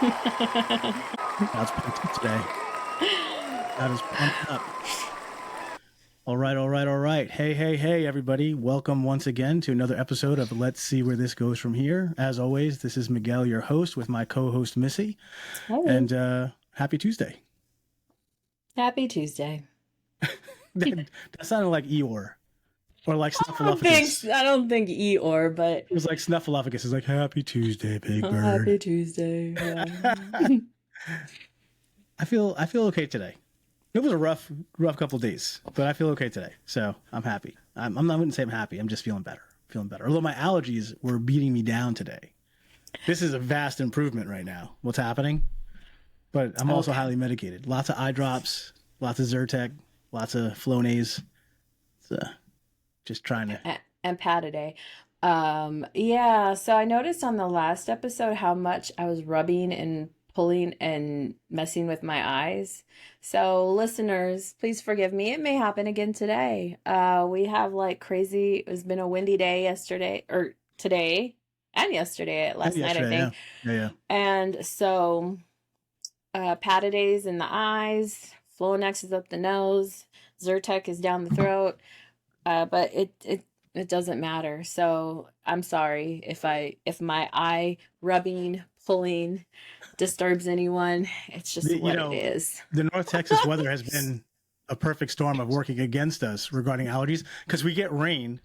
That's pumped up today. That is pumped up. All right, all right, all right. Hey, hey, hey, everybody. Welcome once again to another episode of Let's See Where This Goes From Here. As always, this is Miguel, your host, with my co-host, Missy. Hey, And happy Tuesday. happy Tuesday. That sounded like Eeyore or like Snuffleupagus. I don't think Eeyore, but It was like Snuffleupagus. It's like, happy Tuesday, Big happy Bird. Tuesday. Yeah. I feel okay today. It was a rough couple days, but I feel okay today. So I'm happy. I'm not, I wouldn't say I'm happy. I'm just feeling better. Feeling better. Although my allergies were beating me down today. This is a vast improvement right now. What's happening? But I'm also Okay. highly medicated. Lots of eye drops, lots of Zyrtec, lots of Flonase. So just trying to. And Pat a day. Yeah, so I noticed on the last episode how much I was rubbing and pulling and messing with my eyes. So listeners, please forgive me. It may happen again today. We have like crazy, it's been a windy day yesterday or today and yesterday, And last night, I yesterday, yeah, think. yeah, yeah. And so Pataday in the eyes, Flonex is up the nose, Zyrtec is down the throat. But it doesn't matter. So I'm sorry if my eye rubbing, pulling disturbs anyone. It's just You what it know, is. the North Texas weather has been a perfect storm of working against us regarding allergies because we get rain,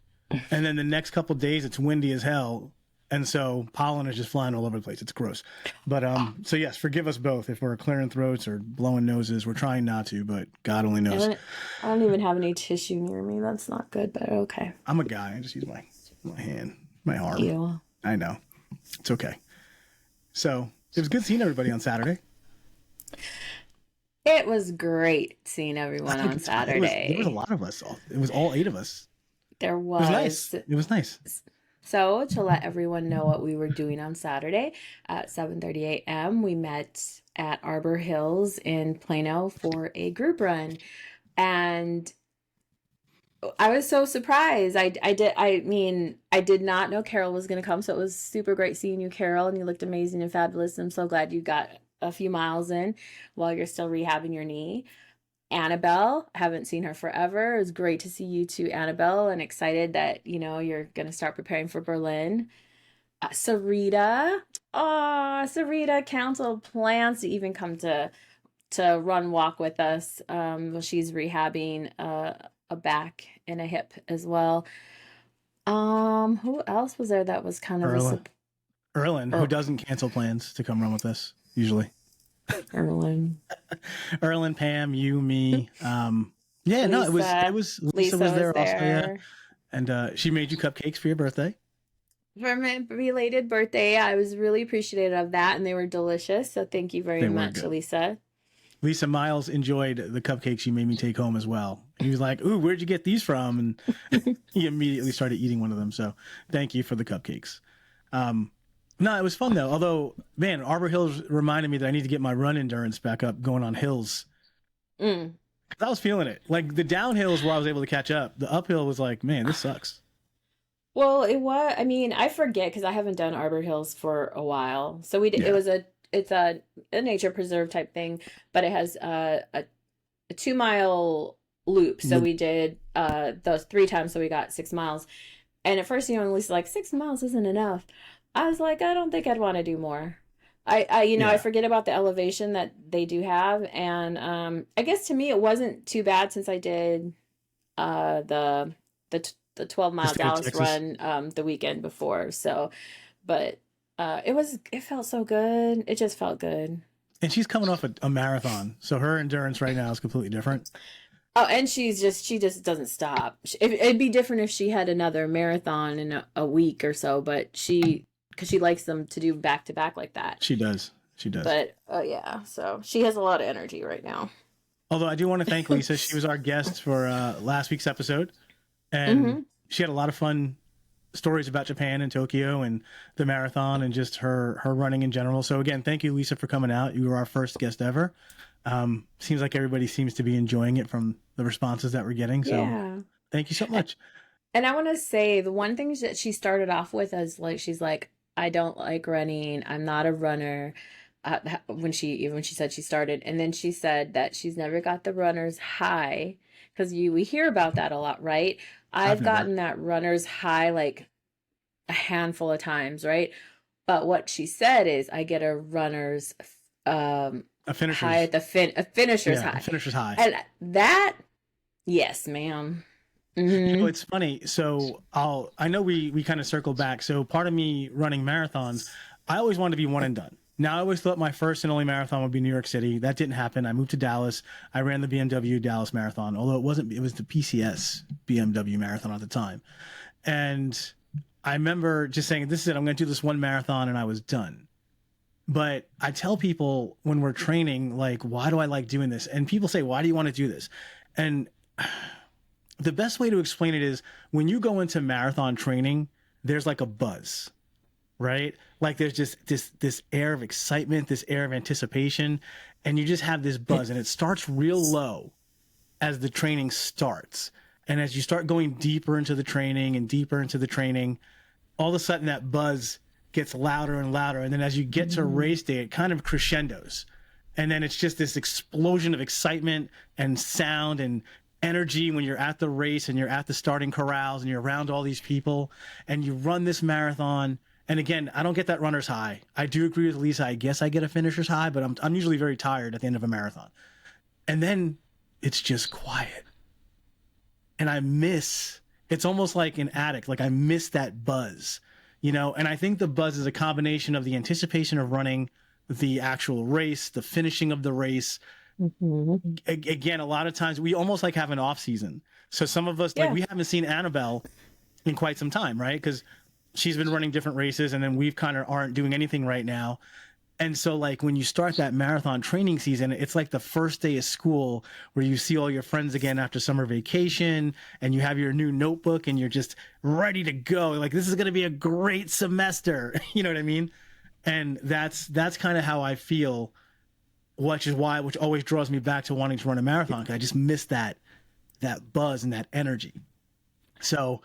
and then the next couple of days it's windy as hell, and so pollen is just flying all over the place. It's gross. But so yes, forgive us both if we're clearing throats or blowing noses. We're trying not to, but God only I knows. don't, I don't even have any tissue near me. That's not good, but okay. I'm a guy. I just use my hand, my arm. Ew. I know. It's okay. So it was good seeing everybody on Saturday. It was great seeing everyone on There was a Saturday. lot of us. It was all eight of us. There It was nice. was. It was nice. So, to let everyone know what we were doing on Saturday at 7:30 a.m., we met at Arbor Hills in Plano for a group run. And I was so surprised. I did not know Carol was going to come, so it was super great seeing you, Carol, and you looked amazing and fabulous. I'm so glad you got a few miles in while you're still rehabbing your knee. Annabelle, I haven't seen her forever. It was great to see you too, Annabelle, and excited that, you're going to start preparing for Berlin. Sarita, Sarita canceled plans to even come to run walk with us. Well, she's rehabbing a back and a hip as well. Who else was there that was kind of a Erlen, Erlen, who doesn't cancel plans to come run with us usually. Erlen? Erlen, Pam, you, me. Yeah, no, it Lisa. was Lisa Lisa was was there also. Yeah, there. and she made you cupcakes for your birthday. For my belated birthday, I was really appreciative of that, and they were delicious. So thank you very They were much, good. Lisa. Lisa Miles enjoyed the cupcakes you made me take home as well. He was like, "Ooh, where'd you get these from?" And he immediately started eating one of them. So thank you for the cupcakes. Um, no, it was fun though. Although, man, Arbor Hills reminded me that I need to get my run endurance back up going on hills. Mm. 'Cause I was feeling it. Like the downhills where I was able to catch up. The uphill was like, man, this sucks. Well, it was. I mean, I forget because I haven't done Arbor Hills for a while. So we did. It Yeah. was it's a nature preserve type thing, but it has a 2 mile loop. So Loop. we did those 3 times, so we got 6 miles. And at first, Lisa's like 6 miles isn't enough. I was like, I don't think I'd want to do more. I Yeah. forget about the elevation that they do have, and I guess to me it wasn't too bad since I did the 12 The mile state of Dallas Texas. run the weekend before. So, but it felt so good. It just felt good. And she's coming off a marathon. So her endurance right now is completely different. Oh, and she just doesn't stop. It'd be different if she had another marathon in a week or so, but because she likes them to do back to back like that. She does. She does. But oh yeah, so she has a lot of energy right now. Although I do want to thank Lisa. She was our guest for last week's episode. And Mm-hmm. she had a lot of fun stories about Japan and Tokyo and the marathon and just her running in general. So again, thank you, Lisa, for coming out. You were our first guest ever. Seems like everybody seems to be enjoying it from the responses that we're getting. So Yeah. thank you so much. And I want to say the one thing that she started off with is like she's like, I don't like running. I'm not a runner. when she said she started, and then she said that she's never got the runner's high, because we hear about that a lot, right? I've I've never. gotten that runner's high like a handful of times, right? But what she said is I get a runner's um A high finisher's, at a finisher's yeah, a high. finisher's high. And that, yes, ma'am. Mm-hmm. It's funny. So I know we kind of circle back. So part of me running marathons, I always wanted to be one and done. Now I always thought my first and only marathon would be New York City. That didn't happen. I moved to Dallas. I ran the BMW Dallas Marathon, although it wasn't. It was the PCS BMW Marathon at the time, and I remember just saying, "This is it. I'm going to do this one marathon," and I was done. But I tell people when we're training, like, why do I like doing this? And people say, why do you want to do this? And the best way to explain it is when you go into marathon training, there's like a buzz, right? Like there's just this air of excitement, this air of anticipation, and you just have this buzz, and it starts real low as the training starts. And as you start going deeper into the training and deeper into the training, all of a sudden that buzz gets louder and louder. And then as you get to race day, it kind of crescendos. And then it's just this explosion of excitement and sound and energy when you're at the race and you're at the starting corrals and you're around all these people and you run this marathon. And again, I don't get that runner's high. I do agree with Lisa. I guess I get a finisher's high, but I'm usually very tired at the end of a marathon. And then it's just quiet. And it's almost like an addict. Like I miss that buzz, and I think the buzz is a combination of the anticipation of running, the actual race, the finishing of the race. Mm-hmm. Again, a lot of times we almost like have an off season. So some of us, like Yeah. we haven't seen Annabelle in quite some time, right? Because she's been running different races and then we've kind of aren't doing anything right now. And so like when you start that marathon training season, it's like the first day of school where you see all your friends again after summer vacation and you have your new notebook and you're just ready to go. Like this is going to be a great semester. You know what I mean? And that's kind of how I feel, which always draws me back to wanting to run a marathon. Cause I just miss that buzz and that energy. So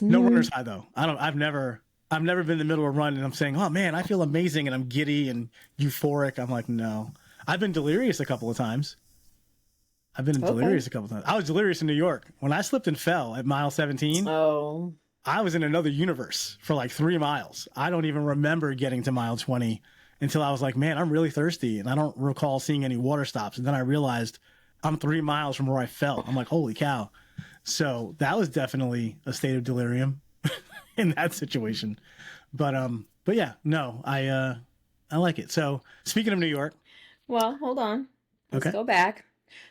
no runner's high though. I've never been in the middle of a run and I'm saying, oh man, I feel amazing and I'm giddy and euphoric. I'm like, no. I've been delirious a couple of times. Okay. I was delirious in New York. When I slipped and fell at mile 17, Oh. I was in another universe for like 3 miles. I don't even remember getting to mile 20 until I was like, man, I'm really thirsty. And I don't recall seeing any water stops. And then I realized I'm 3 miles from where I fell. I'm like, holy cow. So that was definitely a state of delirium in that situation. But yeah, no, I like it. So speaking of New York, Well, hold on. Let's okay. go back.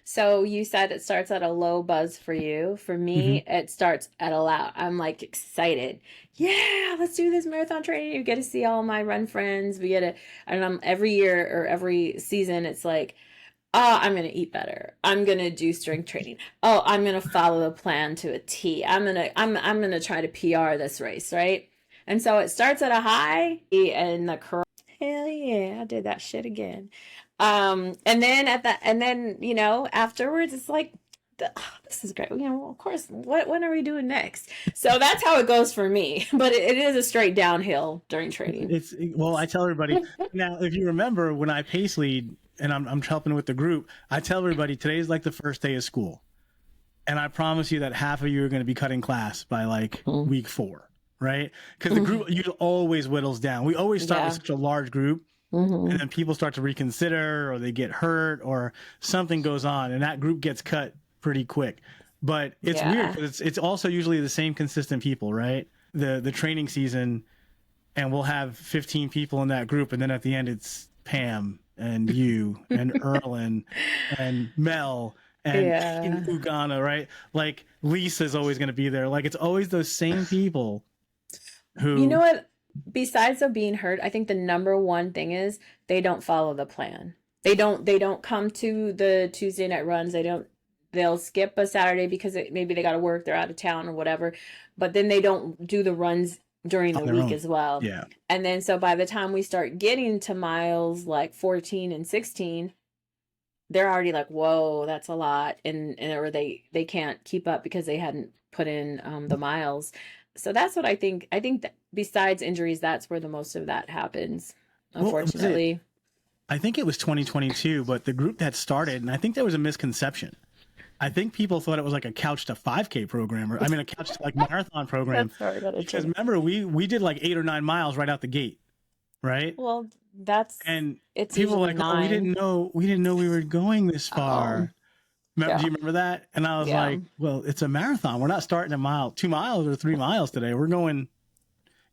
So you said it starts at a low buzz for you. For Hmm. me, it starts at a loud. I'm like excited. Yeah, let's do this marathon training. You get to see all my run friends. We get to, and I'm every year or every season, it's like, oh, I'm gonna eat better. I'm gonna do strength training. Oh, I'm gonna follow the plan to a T. I'm gonna try to PR this race, right? And so it starts at a high and the hell yeah, I did that shit again. And then afterwards, it's like, this is great. Of course. When are we doing next? So that's how it goes for me. But it is a straight downhill during training. Well, I tell everybody now, if you remember when I pace lead and I'm helping with the group, I tell everybody today's like the first day of school. And I promise you that half of you are going to be cutting class by like Mm. week 4, right? Because the group you always whittles down. We always start with Yeah. such a large group and Hmm. then people start to reconsider or they get hurt or something goes on and that group gets cut pretty quick. But it's weird Yeah. because it's also usually the same consistent people, right? The training season, and we'll have 15 people in that group, and then at the end it's Pam and you and Erlen and Mel and Yeah. Ugana, right? Like Lisa's always going to be there. Like it's always those same people You know who what? Besides of being hurt, I think the number one thing is they don't follow the plan. They don't come to the Tuesday night runs. They'll skip a Saturday because maybe they got to work, they're out of town or whatever. But then they don't do the runs during on the their week own. as well. Yeah. And then so by the time we start getting to miles like 14 and 16, they're already like, whoa, that's a lot. And or they can't keep up because they hadn't put in the miles. So that's what I think. I think that besides injuries, that's where the most of that happens, Well, was it unfortunately. I think it was 2022, but the group that started, and I think there was a misconception. I think people thought it was like a couch to 5K program, or I mean, a couch to like marathon program. Sorry, Because remember, we did like 8 or 9 miles right out the gate, right? Well, And it's people were usually like, "Oh, we 9. didn't know we were going this Oh, far." Do yeah. you remember that? And I was Yeah. like, "Well, it's a marathon. We're not starting at 2 miles or 3 miles today. We're going."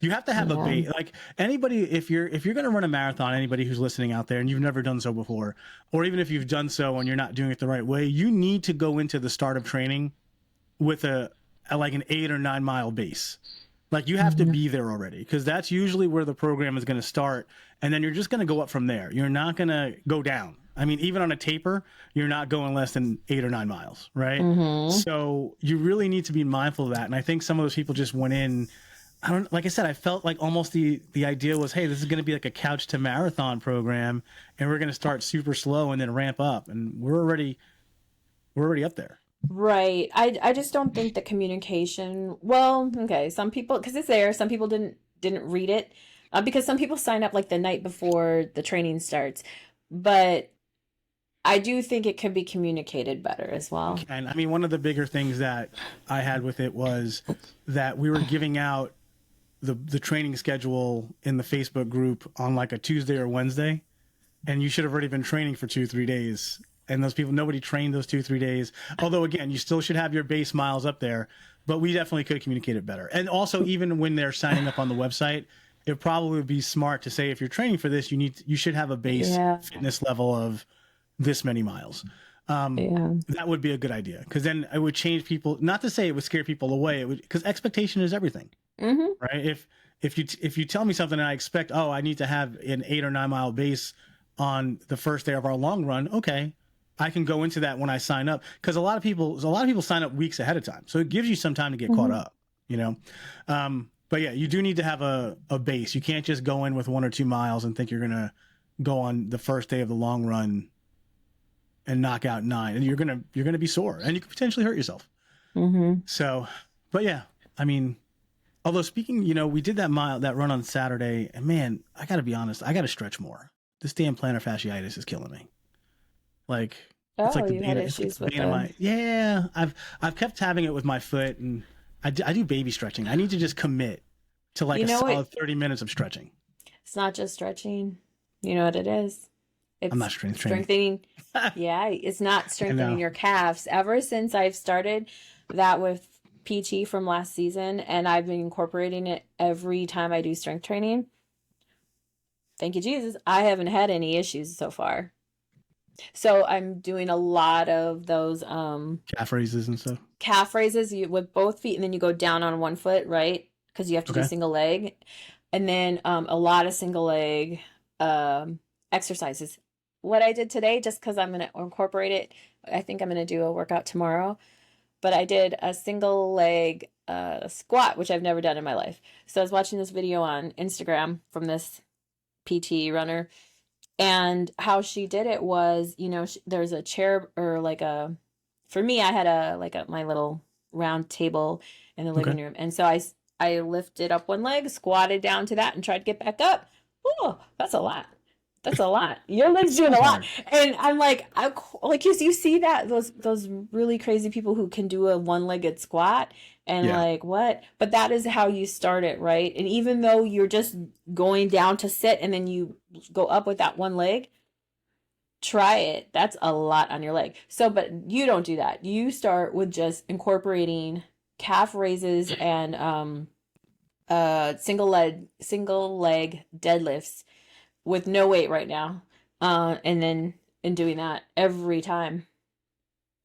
You have to have a Yeah. base. Like anybody, if you're going to run a marathon, anybody who's listening out there and you've never done so before, or even if you've done so and you're not doing it the right way, you need to go into the start of training with a like an 8 or 9 mile base. Like you have to be there already, because that's usually where the program is going to start, and then you're just going to go up from there. You're not going to go down. I mean, even on a taper, you're not going less than 8 or 9 miles, right? So you really need to be mindful of that. And I think some of those people just went in. Like I said, I felt like almost the idea was, hey, this is going to be like a couch to marathon program, and we're going to start super slow and then ramp up, and we're already up there. Right. I just don't think the communication. Well, okay. Some people, because it's there. Some people didn't read it, because some people sign up like the night before the training starts. But I do think it could be communicated better as well. And I mean, one of the bigger things that I had with it was that we were giving out the training schedule in the Facebook group on like a Tuesday or Wednesday, and you should have already been training for 2-3 days. And those people, nobody trained those 2-3 days. Although again, you still should have your base miles up there, but we definitely could communicate it better. And also, even when they're signing up on the website, it probably would be smart to say, if you're training for this, you should have a base fitness level of this many miles. That would be a good idea, because then it would change people. Not to say it would scare people away, because expectation is everything, right? If you tell me something and I expect, oh, I need to have an 8 or 9 mile base on the first day of our long run, okay, I can go into that when I sign up, because a lot of people sign up weeks ahead of time, so it gives you some time to get caught up, you know. But yeah, you do need to have a base. You can't just go in with 1 or 2 miles and think you're gonna go on the first day of the long run and knock out 9, and you're gonna be sore, and you could potentially hurt yourself. So, but yeah, I mean, although speaking, you know, we did that run on Saturday, and man, I gotta be honest, I gotta stretch more. This damn plantar fasciitis is killing me. Like, it's like you had issues with it. Yeah, I've kept having it with my foot, and I do baby stretching. I need to just commit to like a solid 30 minutes of stretching. It's not just stretching. You know what it is? It's I'm not strengthening. Yeah, it's not strengthening your calves. Ever since I've started that with PT from last season, and I've been incorporating it every time I do strength training. Thank you, Jesus. I haven't had any issues so far. So I'm doing a lot of those calf raises and stuff. Calf raises with both feet, and then you go down on one foot, right? Because you have to do single leg, and then a lot of single leg exercises. What I did today, just because I'm going to incorporate it, I think I'm going to do a workout tomorrow, but I did a single leg squat, which I've never done in my life. So I was watching this video on Instagram from this PT runner, and how she did it was, you know, there's a chair, or like for me, I had my little round table in the living room. And so I lifted up one leg, squatted down to that, and tried to get back up. Oh, that's a lot. That's a lot. Your leg's doing a lot. And I'm like, you see that, those really crazy people who can do a one-legged squat, and like, what? But that is how you start it, right? And even though you're just going down to sit and then you go up with that one leg, try it. That's a lot on your leg. So, but you don't do that. You start with just incorporating calf raises and single leg deadlifts with no weight right now, and doing that every time,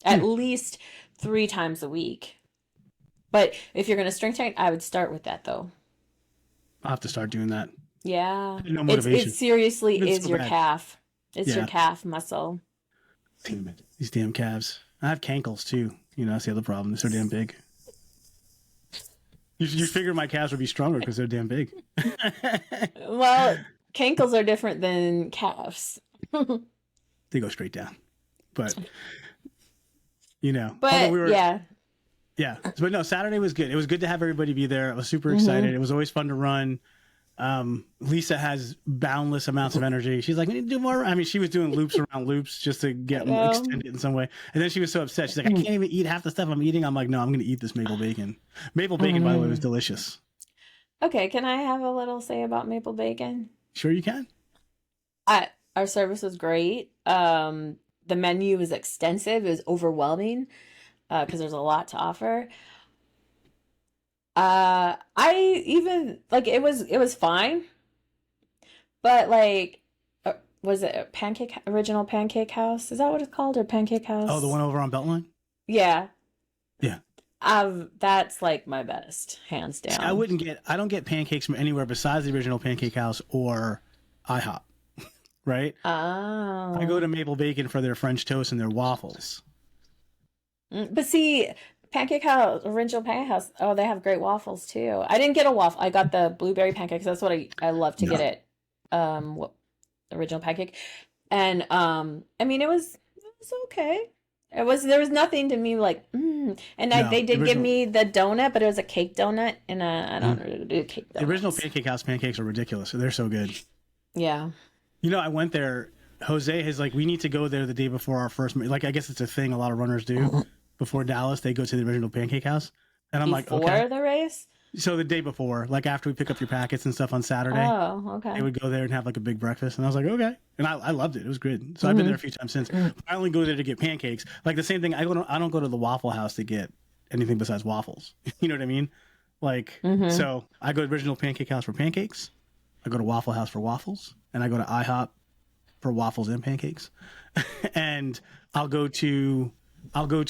at least 3 times a week. But if you're going to strength train, I would start with that, though. I'll have to start doing that. Yeah. No motivation. It seriously is so your bad. calf. It's your calf muscle. Damn it. These damn calves. I have cankles, too. You know, that's the other problem. They're so damn big. You figure my calves would be stronger because they're damn big. Well, cankles are different than calves. They go straight down. But, you know. But, Yeah. But no, Saturday was good. It was good to have everybody be there. I was super excited. It was always fun to run. Lisa has boundless amounts of energy. She's like, we need to do more. I mean, she was doing loops around loops just to get extended in some way. And then she was so upset. She's like, I can't even eat half the stuff I'm eating. I'm like, no, I'm going to eat this maple bacon. Maple bacon, by the way, was delicious. Okay, can I have a little say about maple bacon? Sure you can. Our service was great. The menu was extensive. It was overwhelming because there's a lot to offer. I even like it was fine, but like was it a pancake original pancake house? Is that what it's called or pancake house? Oh, the one over on Beltline? Yeah. Yeah. That's like my best, hands down. I don't get pancakes from anywhere besides the original pancake house or IHOP, right? Oh. I go to Maple Bacon for their French toast and their waffles. But see, Pancake House, original Pancake House, oh, they have great waffles too. I didn't get a waffle. I got the blueberry pancakes. That's what I love to get it. What original pancake. And I mean it was okay. There was nothing to me like and they did give me the donut, but it was a cake donut and I don't really do cake donuts. The original Pancake House pancakes are ridiculous. They're so good. Yeah. You know, I went there. Jose has like, we need to go there the day before our first, like, I guess it's a thing a lot of runners do. Before Dallas, they go to the original Pancake House. And I'm like, okay. Before the race? So the day before, like after we pick up your packets and stuff on Saturday, okay. they would go there and have like a big breakfast. And I was like, okay. And I loved it. It was good. So I've been there a few times since. I only go there to get pancakes. Like the same thing, I don't go to the Waffle House to get anything besides waffles. You know what I mean? Like, so I go to the original Pancake House for pancakes. I go to Waffle House for waffles. And I go to IHOP for waffles and pancakes. And I'll go to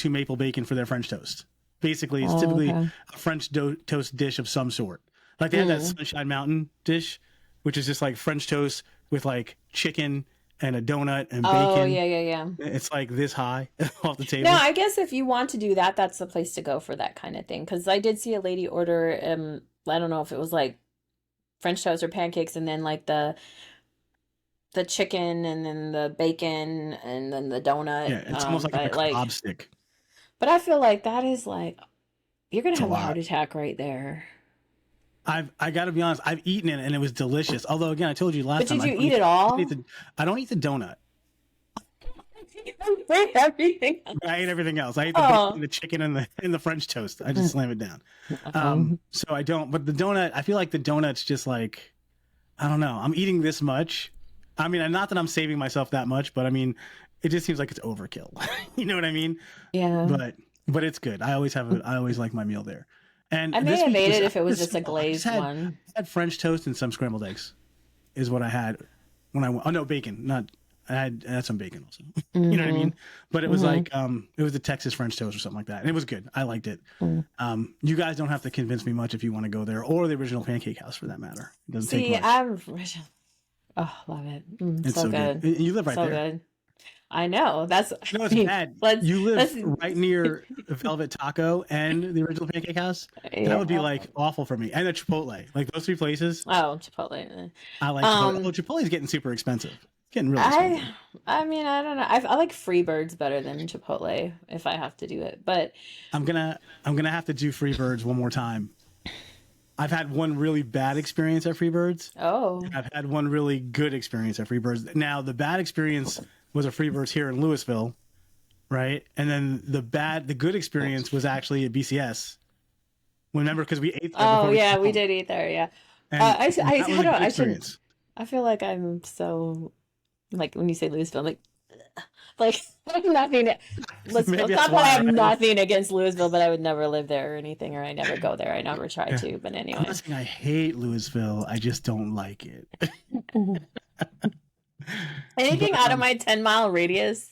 Maple Bacon for their French toast. Basically, it's typically a French toast dish of some sort. Like they have that Sunshine Mountain dish, which is just like French toast with like chicken and a donut and bacon. Oh, yeah. It's like this high off the table. No, I guess if you want to do that, that's the place to go for that kind of thing. Because I did see a lady order, I don't know if it was like French toast or pancakes, and then like the chicken, and then the bacon, and then the donut. Yeah, it's almost like a kebab stick. But I feel like that is like, you're going to have a heart attack right there. I got to be honest, I've eaten it and it was delicious. Although, again, I told you last time. But did you eat it all? I don't eat the donut. I ate everything else. I ate everything else. I ate the bacon, the chicken, and the French toast. I just slam it down. So I don't. But the donut, I feel like the donut's just like, I don't know. I'm eating this much. I mean, not that I'm saving myself that much, but I mean, it just seems like it's overkill. You know what I mean? Yeah. But it's good. I always like my meal there. And I may have made it if it was just a glazed one. I had French toast and some scrambled eggs, is what I had when I went. Oh no, bacon. I had some bacon also. You know what I mean? But it was like it was the Texas French toast or something like that, and it was good. I liked it. You guys don't have to convince me much if you want to go there, or the original Pancake House for that matter. It doesn't take much. Love it. It's so good. You live right there. Good. I know. That's no, it's bad. You live right near Velvet Taco and the original Pancake House. Yeah. That would be like awful for me. And the Chipotle, like those three places. Oh, Chipotle. I like Chipotle. Although Chipotle's getting super expensive. It's getting really expensive. I mean, I don't know. I like Freebirds better than Chipotle if I have to do it. But I'm gonna have to do Freebirds one more time. I've had one really bad experience at Freebirds. Oh. I've had one really good experience at Freebirds. Now the bad experience was a Freebirds here in Louisville, right? And then the good experience was actually at BCS. Remember, because we ate there. Oh yeah, we did eat there. Yeah. I feel like I'm so, like when you say Louisville, like nothing. Louisville. Not that I have nothing against Louisville, but I would never live there or anything, or I never go there. I never try to. But anyway, I'm not saying I hate Louisville. I just don't like it. Anything out of my 10-mile radius.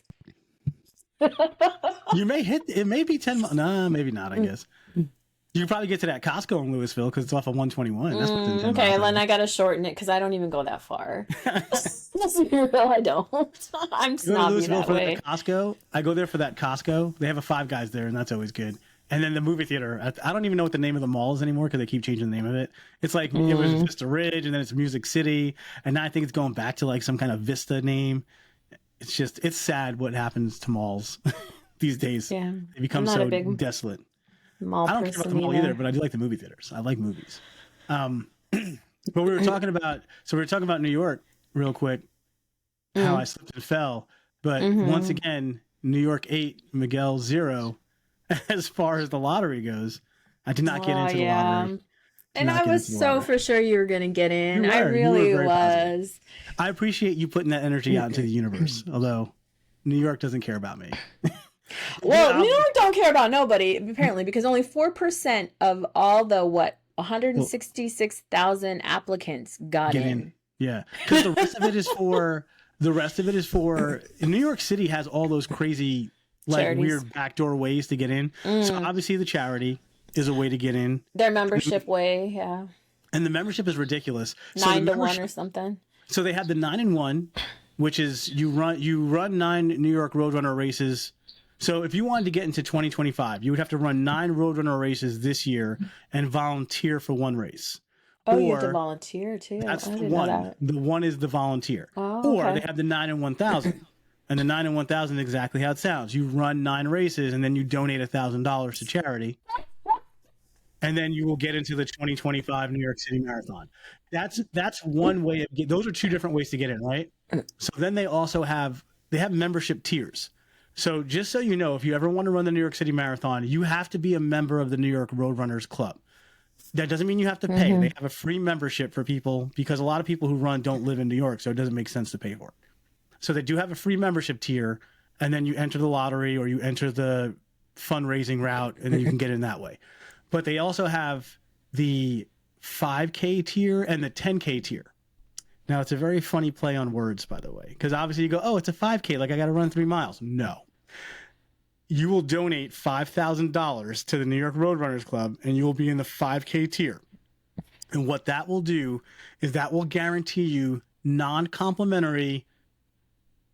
You may hit it. May be 10 miles. Nah, maybe not. I guess you can probably get to that Costco in Louisville because it's off of 121. That's within 10 okay, miles, then I gotta shorten it because I don't even go that far. Let's be real, I don't. I'm snobby that way. Costco. I go there for that Costco. They have a Five Guys there, and that's always good. And then the movie theater. I don't even know what the name of the mall is anymore because they keep changing the name of it. It's like it was Vista Ridge, and then it's Music City, and now I think it's going back to like some kind of Vista name. It's sad what happens to malls these days. Yeah, they become so desolate. Mall I don't care about the mall either, but I do like the movie theaters. I like movies. But we were talking about, New York real quick, how I slipped and fell. But once again, New York 8, Miguel 0. As far as the lottery goes, I did not get into the lottery. And I was so for sure you were going to get in. I You really were very was. positive. I appreciate you putting that energy out into the universe, although New York doesn't care about me. Well, New York don't care about nobody, apparently, because only 4% of all the, 166,000 applicants got in. Yeah, because the rest of it is for, New York City has all those crazy, like, charities. Weird backdoor ways to get in. So obviously the charity is a way to get in. Their membership way, yeah. And the membership is ridiculous. 9 to 1 or something. So they have the 9-1, which is you run 9 New York Roadrunner races. So if you wanted to get into 2025, you would have to run 9 Roadrunner races this year and volunteer for one race. Oh, you have to volunteer too. That's the one. The one is the volunteer. Oh, or they have the 9 and 1,000. And the 9 and 1,000 is exactly how it sounds. You run 9 races and then you donate $1,000 to charity. And then you will get into the 2025 New York City Marathon. That's one way of those are 2 different ways to get in, right? So then they also have membership tiers. So just so you know, if you ever want to run the New York City Marathon, you have to be a member of the New York Roadrunners Club. That doesn't mean you have to pay. They have a free membership for people because a lot of people who run don't live in New York, so it doesn't make sense to pay for it. So they do have a free membership tier, and then you enter the lottery or you enter the fundraising route, and then you can get in that way. But they also have the 5K tier and the 10K tier. Now, it's a very funny play on words, by the way, because obviously you go, oh, it's a 5K, like I got to run 3 miles. No. You will donate $5,000 to the New York Roadrunners Club, and you will be in the 5K tier. And what that will do is that will guarantee you non-complimentary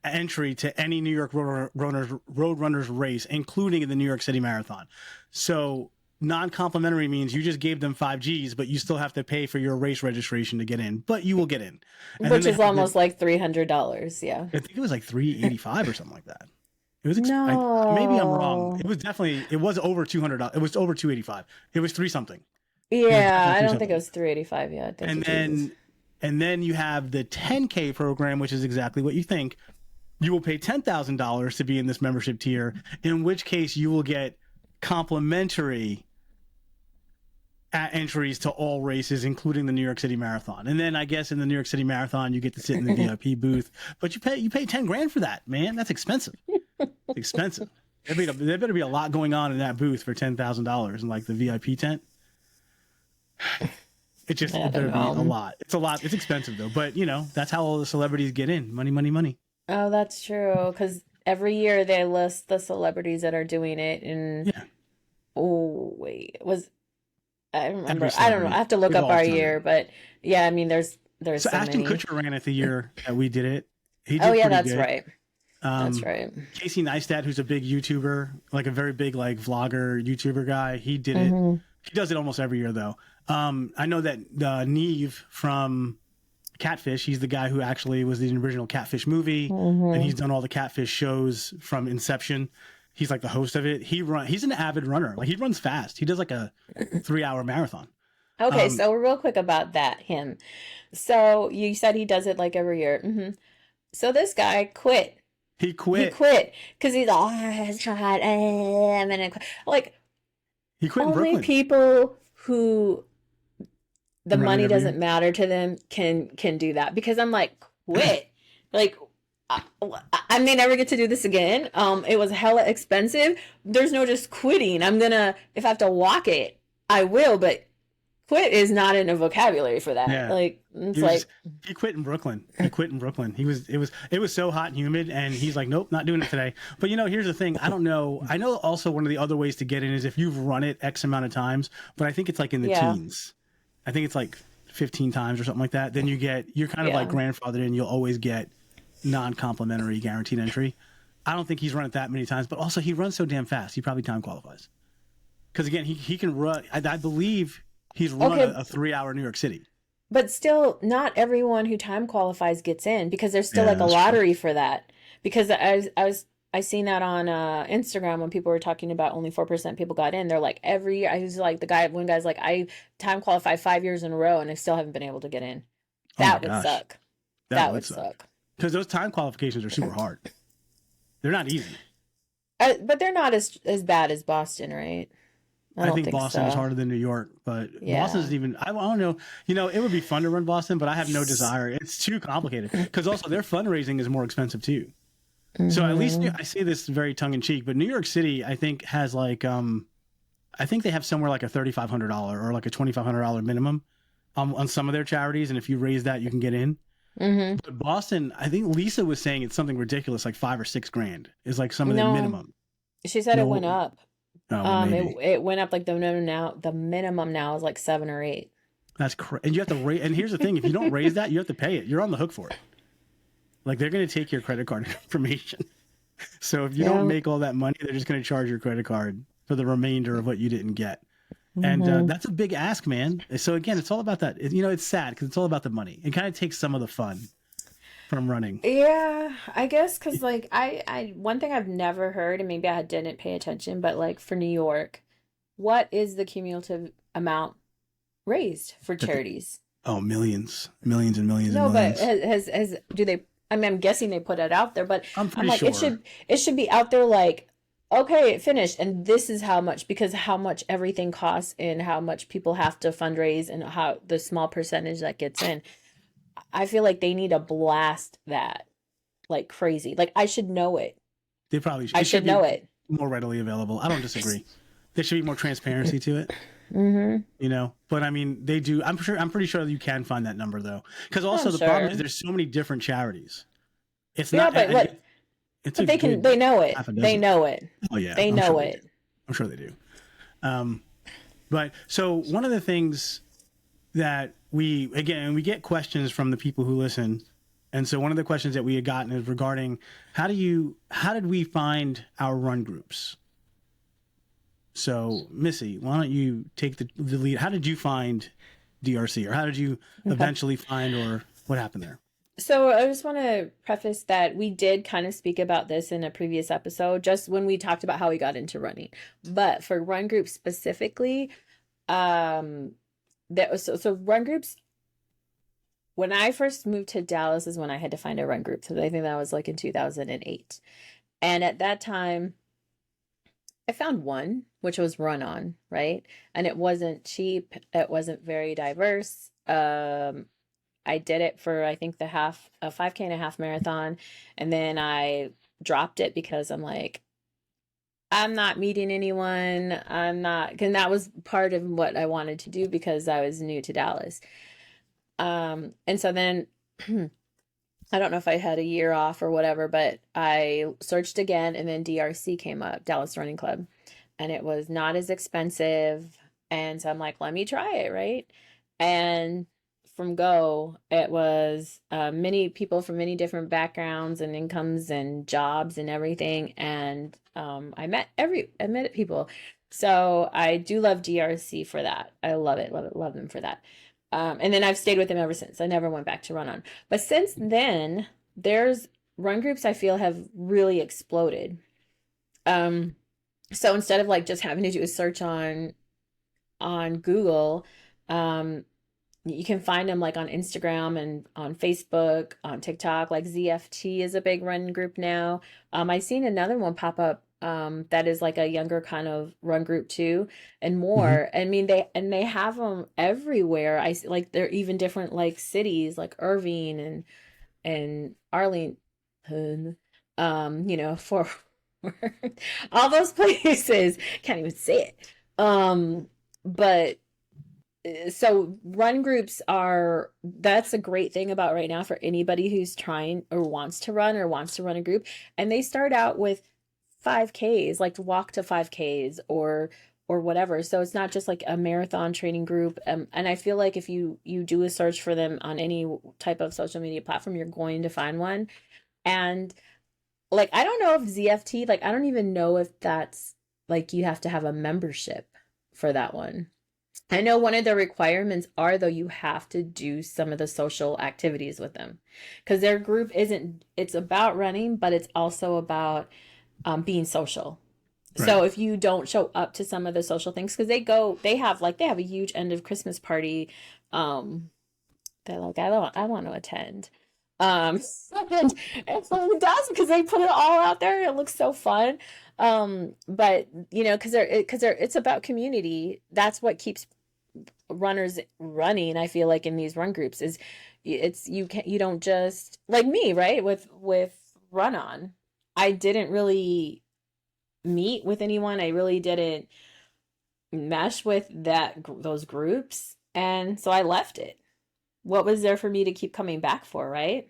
entry to any New York Roadrunners race, including the New York City Marathon. So non-complimentary means you just gave them 5Gs, but you still have to pay for your race registration to get in, but you will get in. And which is almost like $300, yeah. I think it was like $385 or something like that. It was no. Maybe I'm wrong. It was over $200. It was over $285. It was 3 something. Yeah, I don't think it was $385 yet. And then you have the 10K program, which is exactly what you think. You will pay $10,000 to be in this membership tier, in which case you will get complimentary entries to all races, including the New York City Marathon. And then I guess in the New York City Marathon, you get to sit in the VIP booth, but you pay $10,000 for that, man. That's expensive. It's expensive. There better be a lot going on in that booth for $10,000 in like the VIP tent. It better be a lot. It's a lot. It's expensive though, but that's how all the celebrities get in. Money, money, money. Oh, that's true. Because every year they list the celebrities that are doing it, and I remember. I don't know. I have to look up our year, but yeah, I mean, there's so Ashton Kutcher ran it the year that we did it. He did that's good. right. That's right. Casey Neistat, who's a big YouTuber, like a very big like vlogger YouTuber guy, he did it. He does it almost every year though. I know that Neve from Catfish, he's the guy who actually was the original Catfish movie, and he's done all the Catfish shows from inception. He's like the host of it. He's an avid runner. Like he runs fast. He does like a 3-hour marathon. Okay, so real quick about him. So you said he does it like every year. So this guy quit. He quit because he's all, it's hot. I'm gonna quit. Like he quit in only Brooklyn. People who the money doesn't matter to them can do that, because I'm like, quit. Like I may never get to do this again. It was hella expensive. There's no just quitting. If I have to walk it, I will, but quit is not in a vocabulary for that. Yeah. Like he quit in Brooklyn. It was so hot and humid, and he's like, nope, not doing it today. But here's the thing. I don't know. I know also one of the other ways to get in is if you've run it X amount of times, but I think it's like in the teens. I think it's like 15 times or something like that. Then you're kind of like grandfathered in. You'll always get non-complimentary guaranteed entry. I don't think he's run it that many times, but also he runs so damn fast. He probably time qualifies. Because again, he can run. I believe he's run a 3-hour New York City. But still, not everyone who time qualifies gets in, because there's still like a lottery for that. Because I was I seen that on Instagram when people were talking about only 4% people got in. They're like every year. I was like one guy's like I time qualified 5 years in a row and I still haven't been able to get in. Oh my That would gosh, suck. that That would would suck suck. because those time qualifications are super hard. They're not easy. But they're not as bad as Boston, right? I I don't think think Boston is so. harder than New York, but Boston Yeah. isn't even. I don't know. You know, it would be fun to run Boston, but I have no desire. It's too complicated because also their fundraising is more expensive too. So at least Hmm. I say this very tongue in cheek, but New York City, I think, has like I think they have somewhere like a $3,500 or like a $2,500 minimum on some of their charities, and if you raise that, you can get in. Hmm. But Boston, I think Lisa was saying it's something ridiculous, like 5 or 6 grand is like some of the No, minimum. she said it went No, up. oh well, It maybe it went up like the minimum now is like 7 or 8. that's crazy. And you have to raise. And here's the thing: if you don't raise that, you have to pay it. You're on the hook for it. Like they're going to take your credit card information. So if you don't Yeah. make all that money, they're just going to charge your credit card for the remainder of what you didn't get. And Hmm. that's a big ask, man. So again, it's all about that. You know, it's sad because it's all about the money. It kind of takes some of the fun from running. Yeah, I guess because like I one thing I've never heard, and maybe I didn't pay attention, but like for New York, what is the cumulative amount raised for That they, charities? oh, millions, millions and millions and No, but millions. has do they? I mean, I'm guessing they put it out there, but I'm I'm pretty like sure it should be out there like okay, it finished, and this is how much because how much everything costs and how much people have to fundraise and how the small percentage that gets in. I feel like they need to blast that like crazy. Like I should know it. they probably I it should should be know it. more readily available. I don't disagree. There should be more transparency to it. Mm-hmm. You know, but I mean, they do. I'm pretty sure you can find that number though, because I'm also the problem is sure. there's so many different charities. It's Yeah, not. but what? It's a But good they know it. half a They dozen. know it. Oh yeah, They I'm sure know they do. it. I'm sure they do. Um, but so one of the things that we get questions from the people who listen, and so one of the questions that we had gotten is regarding how did we find our run groups? So Missy, why don't you take the lead? How did you find DRC, or how did you Okay. eventually find, or what happened there? So I just want to preface that we did kind of speak about this in a previous episode, just when we talked about how we got into running. But for run groups specifically, um, that was so run groups. When I first moved to Dallas is when I had to find a run group. So I think that was like in 2008. And at that time, I found one, which was Run On, right? And it wasn't cheap. It wasn't very diverse. I did it for I think a 5K and a half marathon, and then I dropped it because I'm like, I'm not meeting anyone. I'm not, and that was part of what I wanted to do because I was new to Dallas. And so then I don't know if I had a year off or whatever, but I searched again and then DRC came up, Dallas Running Club, and it was not as expensive. And so I'm like, let me try it, right? And from go, it was many people from many different backgrounds and incomes and jobs and everything. And I met people. So I do love DRC for that. I love it, love it, love them for that. And then I've stayed with them ever since. I never went back to Run On. But since then, there's run groups I feel have really exploded. Um, so instead of like just having to do a search on Google, um, you can find them like on Instagram and on Facebook, on TikTok. Like ZFT is a big run group now. I seen another one pop up that is like a younger kind of run group too, and Hmm. more. I mean, they have them everywhere. I see, like they're even different like cities like Irving and Arlington. For all those places. Can't even say it. But so run groups are that's a great thing about right now for anybody who's trying or wants to run a group, and they start out with 5Ks, like to walk to 5Ks or whatever. So it's not just like a marathon training group. And I feel like if you do a search for them on any type of social media platform, you're going to find one. And like I don't know if ZFT, like I don't even know if that's like you have to have a membership for that one. I know one of the requirements are though you have to do some of the social activities with them because their group isn't it's about running, but it's also about being social. Right. So if you don't show up to some of the social things, because they have a huge end of Christmas party, um, they're like, I want to attend. Um, and it does because they put it all out there. It looks so fun. But it's about community. That's what keeps runners running. I feel like in these run groups is you don't just like me, right? With Run On, I didn't really meet with anyone. I really didn't mesh with those groups, and so I left it. What was there for me to keep coming back for, right?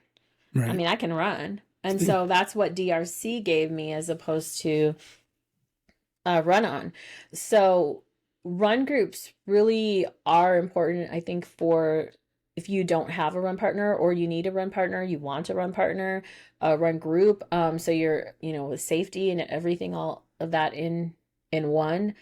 I Right. mean, I can run. And so that's what DRC gave me as opposed to Run On. So run groups really are important, I think, for if you don't have a run partner or you need a run partner, you want a run partner, a run group. So you're, with safety and everything, all of that in one.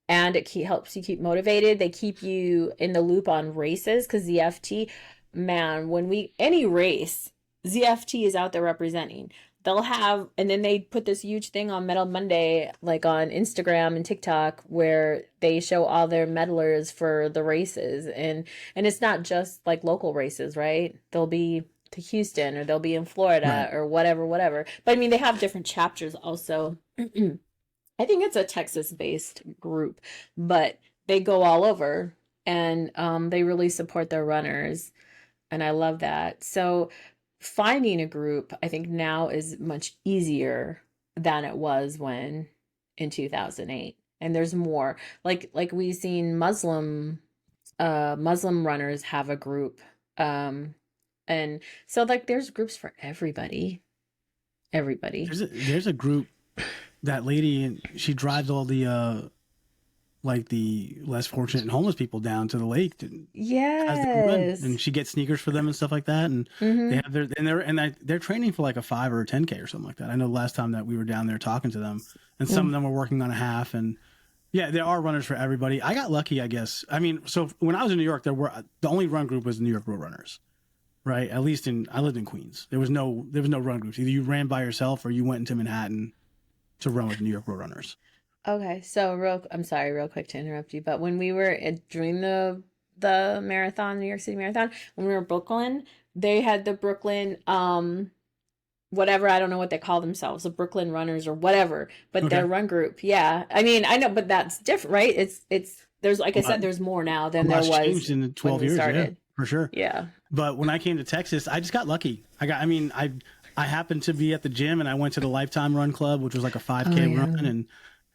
And helps you keep motivated. They keep you in the loop on races because ZFT, man, any race, ZFT is out there representing. And then they put this huge thing on Medal Monday, like on Instagram and TikTok, where they show all their medalers for the races. And it's not just like local races, right? They'll be to Houston or they'll be in Florida Right. or whatever. But I mean, they have different chapters also. I think it's a Texas-based group, but they go all over and they really support their runners, and I love that. So finding a group, I think now is much easier than it was when in 2008. And there's more. Like we've seen Muslim runners have a group. And so like there's groups for everybody. Everybody. There's a group, that lady, and she drives all the like the less fortunate and homeless people down to the lake and has them run, Yes. and she gets sneakers for them and stuff like that. And they Mm-hmm. have they're training for like a 5 or a 10K or something like that. I know the last time that we were down there talking to them, and some of them were working on a half. And yeah, there are runners for everybody. I got lucky, I guess. I mean, so when I was in New York, the only run group was the New York Road Runners, right? At least I lived in Queens. There was no run groups. Either you ran by yourself or you went into Manhattan to run with the New York Road Runners. Okay, so I'm sorry, real quick to interrupt you, but when we were during the marathon, New York City Marathon, when we were in Brooklyn, they had the Brooklyn whatever, I don't know what they call themselves, the Brooklyn Runners or whatever, but Okay. their run group. Yeah. I mean, I know, but that's different, right? It's there's like I Well, said, there's more now a than there lot's changed was in the when 12 we years, yeah, started. for sure. Yeah. But when I came to Texas, I just got lucky. I happened to be at the gym, and I went to the Lifetime Run Club, which was like a 5K Oh, run, yeah.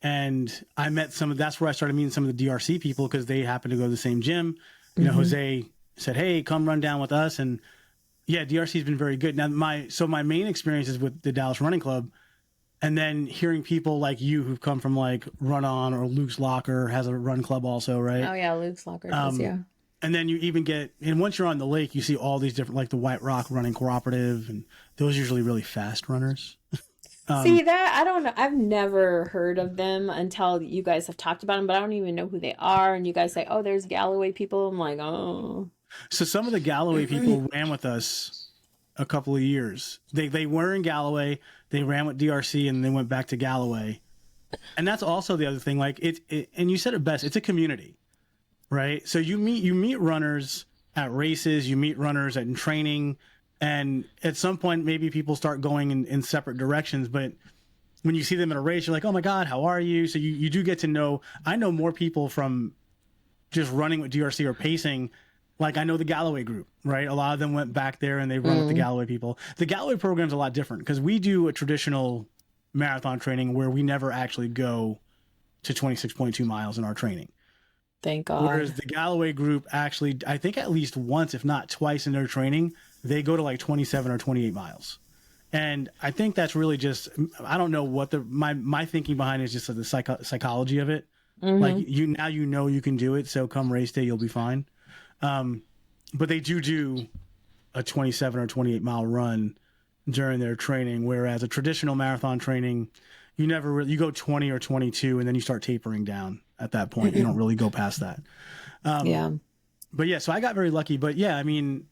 and I met that's where I started meeting some of the DRC people because they happened to go to the same gym. Mm-hmm. Jose said, "Hey, come run down with us." And yeah, DRC's been very good. Now my main experience is with the Dallas Running Club, and then hearing people like you who've come from like Run On, or Luke's Locker has a run club also, right? Oh yeah, Luke's Locker does, yeah. And then you even and once you're on the lake, you see all these different, like the White Rock Running Cooperative, and those are usually really fast runners. See that? I don't know. I've never heard of them until you guys have talked about them, but I don't even know who they are. And you guys say, "Oh, there's Galloway people." I'm like, "Oh." So some of the Galloway people ran with us a couple of years. They were in Galloway, they ran with DRC, and they went back to Galloway. And that's also the other thing. Like and you said it best. It's a community, right? So you meet runners at races, you meet runners in training, and at some point maybe people start going in separate directions. But when you see them in a race, you're like, "Oh my God, how are you?" So you do get to know. I know more people from just running with DRC or pacing. Like I know the Galloway group, right? A lot of them went back there and they run with the Galloway people. The Galloway program's a lot different because we do a traditional marathon training where we never actually go to 26.2 miles in our training. Thank Whereas God. the Galloway group actually, I think at least once, if not twice in their training, they go to like 27 or 28 miles. And I think that's really just, I don't know what my thinking behind it is, just the psychology of it. Like Mm-hmm. you know you can do it, so come race day you'll be fine. But they do a 27 or 28 mile run during their training, whereas a traditional marathon training, you go 20 or 22 and then you start tapering down at that point. You don't really go past that. Yeah. But yeah, so I got very lucky. But yeah, I mean,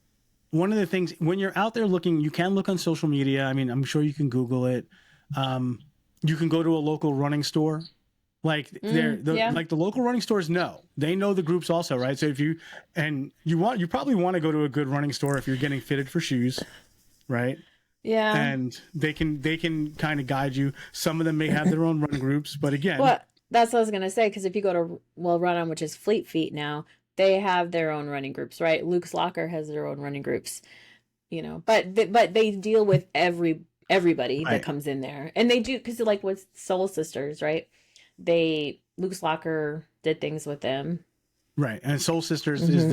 one of the things when you're out there looking, you can look on social media. I mean, I'm sure you can Google it. you can go to a local running store. Like like the local running stores they know the groups also, right? So if you probably want to go to a good running store if you're getting fitted for shoes, right? Yeah. And they can kind of guide you. Some of them may have their own run groups, but again, well, that's what I was gonna say, because if you go to Run On, which is Fleet Feet now, they have their own running groups, right? Luke's Locker has their own running groups, but they deal with everybody right. that comes in there, and they do, because like with Soul Sisters, right? Luke's Locker did things with them. Right. And Soul Sisters is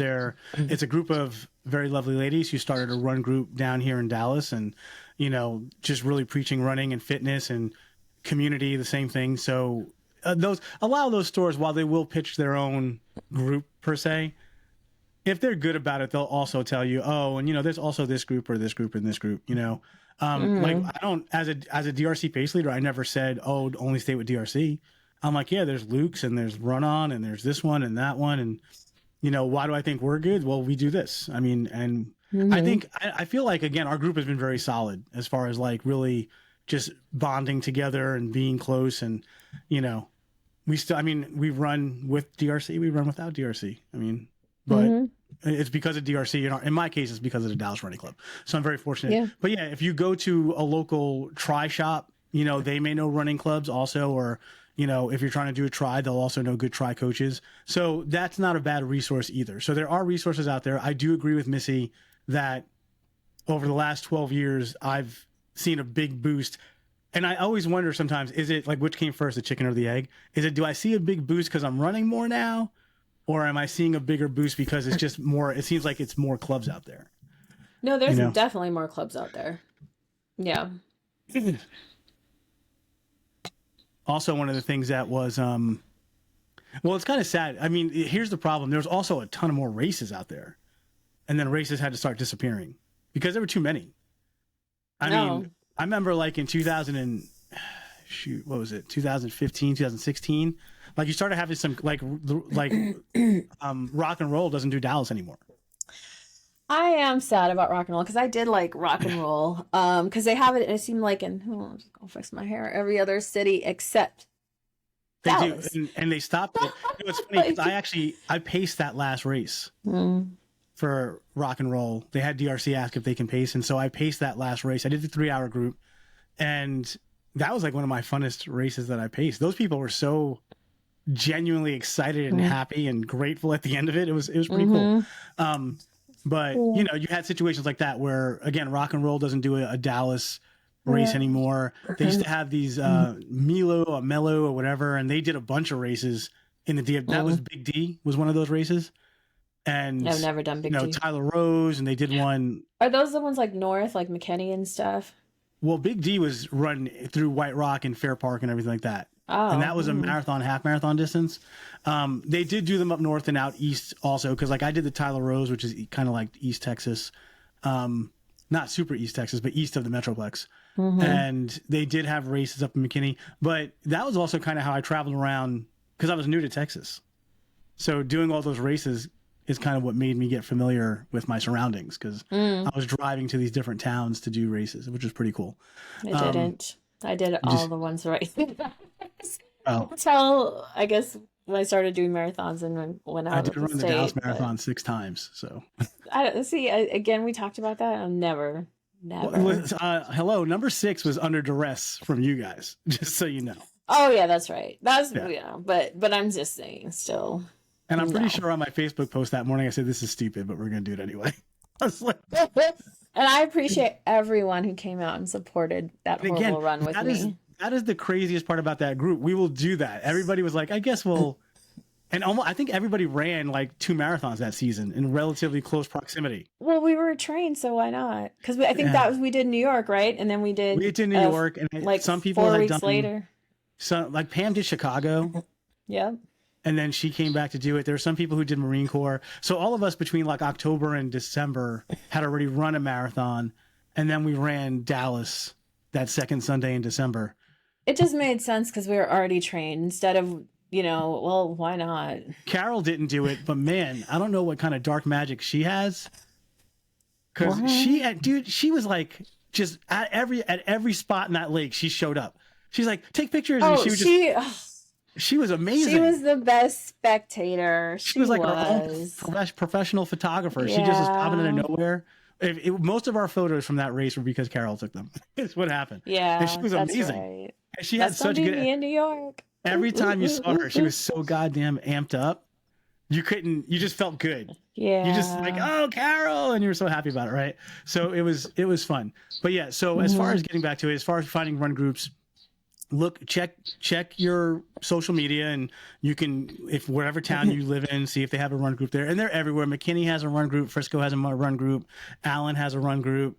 it's a group of very lovely ladies who started a run group down here in Dallas, and, just really preaching running and fitness and community, the same thing. So a lot of those stores, while they will pitch their own group per se, if they're good about it, they'll also tell you, oh, and there's also this group or this group and this group, Like I don't, as a DRC pace leader, I never said, oh, only stay with DRC. I'm like, yeah, there's Luke's and there's Run On and there's this one and that one. And, why do I think we're good? Well, we do this. I mean, and I feel like, again, our group has been very solid as far as like really just bonding together and being close. And, we run with DRC, we run without DRC. But it's because of DRC. In my case, it's because of the Dallas Running Club. So I'm very fortunate. Yeah. But yeah, if you go to a local tri shop, they may know running clubs also, or, if you're trying to do a tri, they'll also know good tri coaches. So that's not a bad resource either. So there are resources out there. I do agree with Missy that over the last 12 years, I've seen a big boost. And I always wonder sometimes, is it like, which came first, the chicken or the egg? Do I see a big boost because I'm running more now? Or am I seeing a bigger boost because it's just more, it seems like it's more clubs out there? No, there's definitely more clubs out there. Yeah. Also, one of the things that was, it's kind of sad. Here's the problem. There was also a ton of more races out there. And then races had to start disappearing because there were too many. I remember like in 2015, 2016, like you started having some rock and roll doesn't do Dallas anymore. I am sad about rock and roll because I did like rock and roll. Because they have it, and it seemed like I'm just gonna fix my hair, every other city except Dallas. Do, and they stopped it. It's funny because I paced that last race for rock and roll. They had DRC ask if they can pace, and so I paced that last race. I did the 3-hour group, and that was like one of my funnest races that I paced. Those people were so genuinely excited and happy and grateful at the end of it. It was pretty cool. But you had situations like that where, again, rock and roll doesn't do a Dallas race anymore. They used to have these Mello or whatever, and they did a bunch of races in the D. That was Big D was one of those races. And I've never done Big D. Tyler Rose, and they did one. Are those the ones like North, like McKinney and stuff? Well, Big D was run through White Rock and Fair Park and everything like that. Oh, and that was a marathon, half marathon distance. They did do them up north and out east also, because like I did the Tyler Rose, which is kind of like East Texas, not super East Texas, but east of the Metroplex. And they did have races up in McKinney, but that was also kind of how I traveled around because I was new to Texas. So doing all those races is kind of what made me get familiar with my surroundings, because I was driving to these different towns to do races, which was pretty cool. I didn't. I did all the ones right. Oh. Until I guess when I started doing marathons and went out. I did of run the the state, Dallas Marathon 6 times. So I don't see. Again, we talked about that. I'm never. Hello, number 6 was under duress from you guys, just so you know. Oh yeah, that's right. That's but I'm just saying still. And I'm pretty sure on my Facebook post that morning I said this is stupid, but we're gonna do it anyway. I was like, and I appreciate everyone who came out and supported that horrible run with me. That is the craziest part about that group. We will do that. Everybody was like, I guess we'll, and I think everybody ran like 2 marathons that season in relatively close proximity. Well, we were trained, so why not? Because I think we did New York, right? And then we did New York, and like some people 4 weeks later. So like Pam did Chicago. Yeah. And then she came back to do it. There were some people who did Marine Corps. So all of us between like October and December had already run a marathon. And then we ran Dallas that second Sunday in December. It just made sense because we were already trained instead of, well, why not? Carol didn't do it, but man, I don't know what kind of dark magic she has. Because she was like just at every spot in that lake, she showed up. She's like, take pictures. And Oh, she was amazing. she was the best spectator. She was like her own professional photographer. She just is popping out of nowhere. Most of our photos from that race were because Carol took them. It's what happened. Yeah, and she was amazing. Right. And she had such good. Me in New York. Every time you saw her, she was so goddamn amped up. You just felt good. Yeah. You just like, oh, Carol, and you were so happy about it, right? So it was fun. But yeah, so as far as getting back to it, as far as finding run groups, check your social media, and you can, if whatever town you live in, see if they have a run group there. And they're everywhere. McKinney has a run group, Frisco has a run group, Allen has a run group.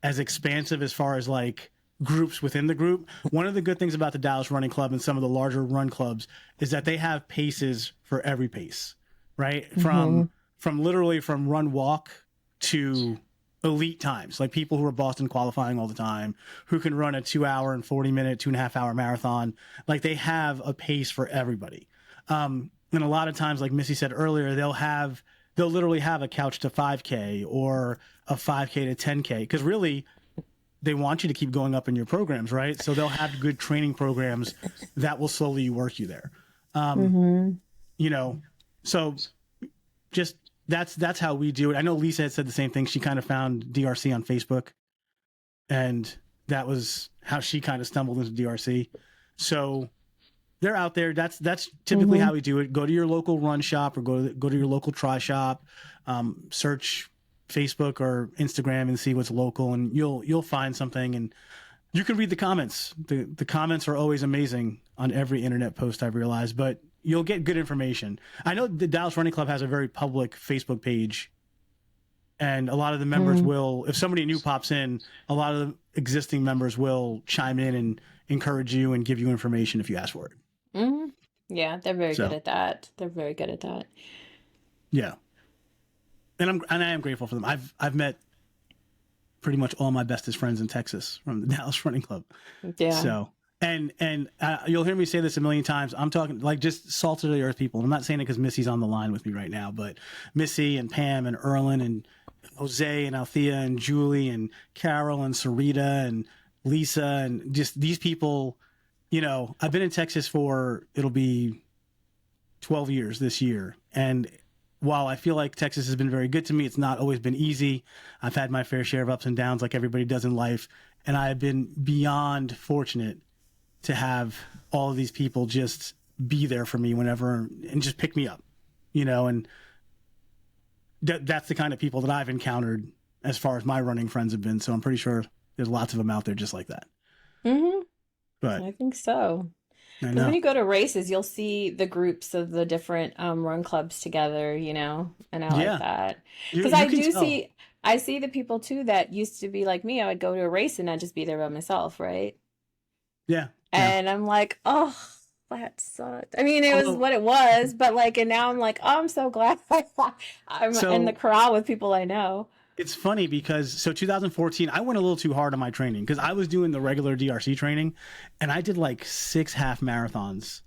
As expansive as far as like groups within the group. One of the good things about the Dallas Running Club and some of the larger run clubs is that they have paces for every pace, right? From literally from run walk to elite times, like people who are Boston qualifying all the time, who can run a 2 hour and 40 minute, 2.5 hour marathon. Like they have a pace for everybody. And a lot of times, like Missy said earlier, they'll literally have a couch to 5K or a 5K to 10K. Because really, they want you to keep going up in your programs, right? So they'll have good training programs that will slowly work you there. You know, so just that's how we do it. I know Lisa had said the same thing. She kind of found DRC on Facebook, and that was how she kind of stumbled into DRC. So they're out there. That's typically how we do it. Go to your local run shop or go to your local tri shop, search Facebook or Instagram and see what's local, and you'll find something, and you can read the comments. The comments are always amazing on every internet post, I've realized, but you'll get good information. I know the Dallas Running Club has a very public Facebook page, and a lot of the members will, if somebody new pops in, a lot of the existing members will chime in and encourage you and give you information if you ask for it. Yeah, they're very good at that. They're very good at that. Yeah. And I am grateful for them. I've met pretty much all my bestest friends in Texas from the Dallas Running Club. Yeah. So, and you'll hear me say this a million times. I'm talking like just salt of the earth people. And I'm not saying it because Missy's on the line with me right now, but Missy and Pam and Erlen and Jose and Althea and Julie and Carol and Sarita and Lisa and just these people. You know, I've been in Texas it'll be 12 years this year, and while I feel like Texas has been very good to me, it's not always been easy. I've had my fair share of ups and downs like everybody does in life. And I have been beyond fortunate to have all of these people just be there for me whenever and just pick me up, you know, and that's the kind of people that I've encountered as far as my running friends have been. So I'm pretty sure there's lots of them out there just like that. But I think so. Because when you go to races, you'll see the groups of the different run clubs together, you know, and I like that. Because I see the people too that used to be like me. I would go to a race and I'd just be there by myself, right? Yeah. And I'm like, oh, that sucked. I mean, it was what it was, but like, and now I'm like, oh, I'm so glad I'm in the corral with people I know. It's funny because 2014, I went a little too hard on my training because I was doing the regular DRC training and I did like 6 half marathons.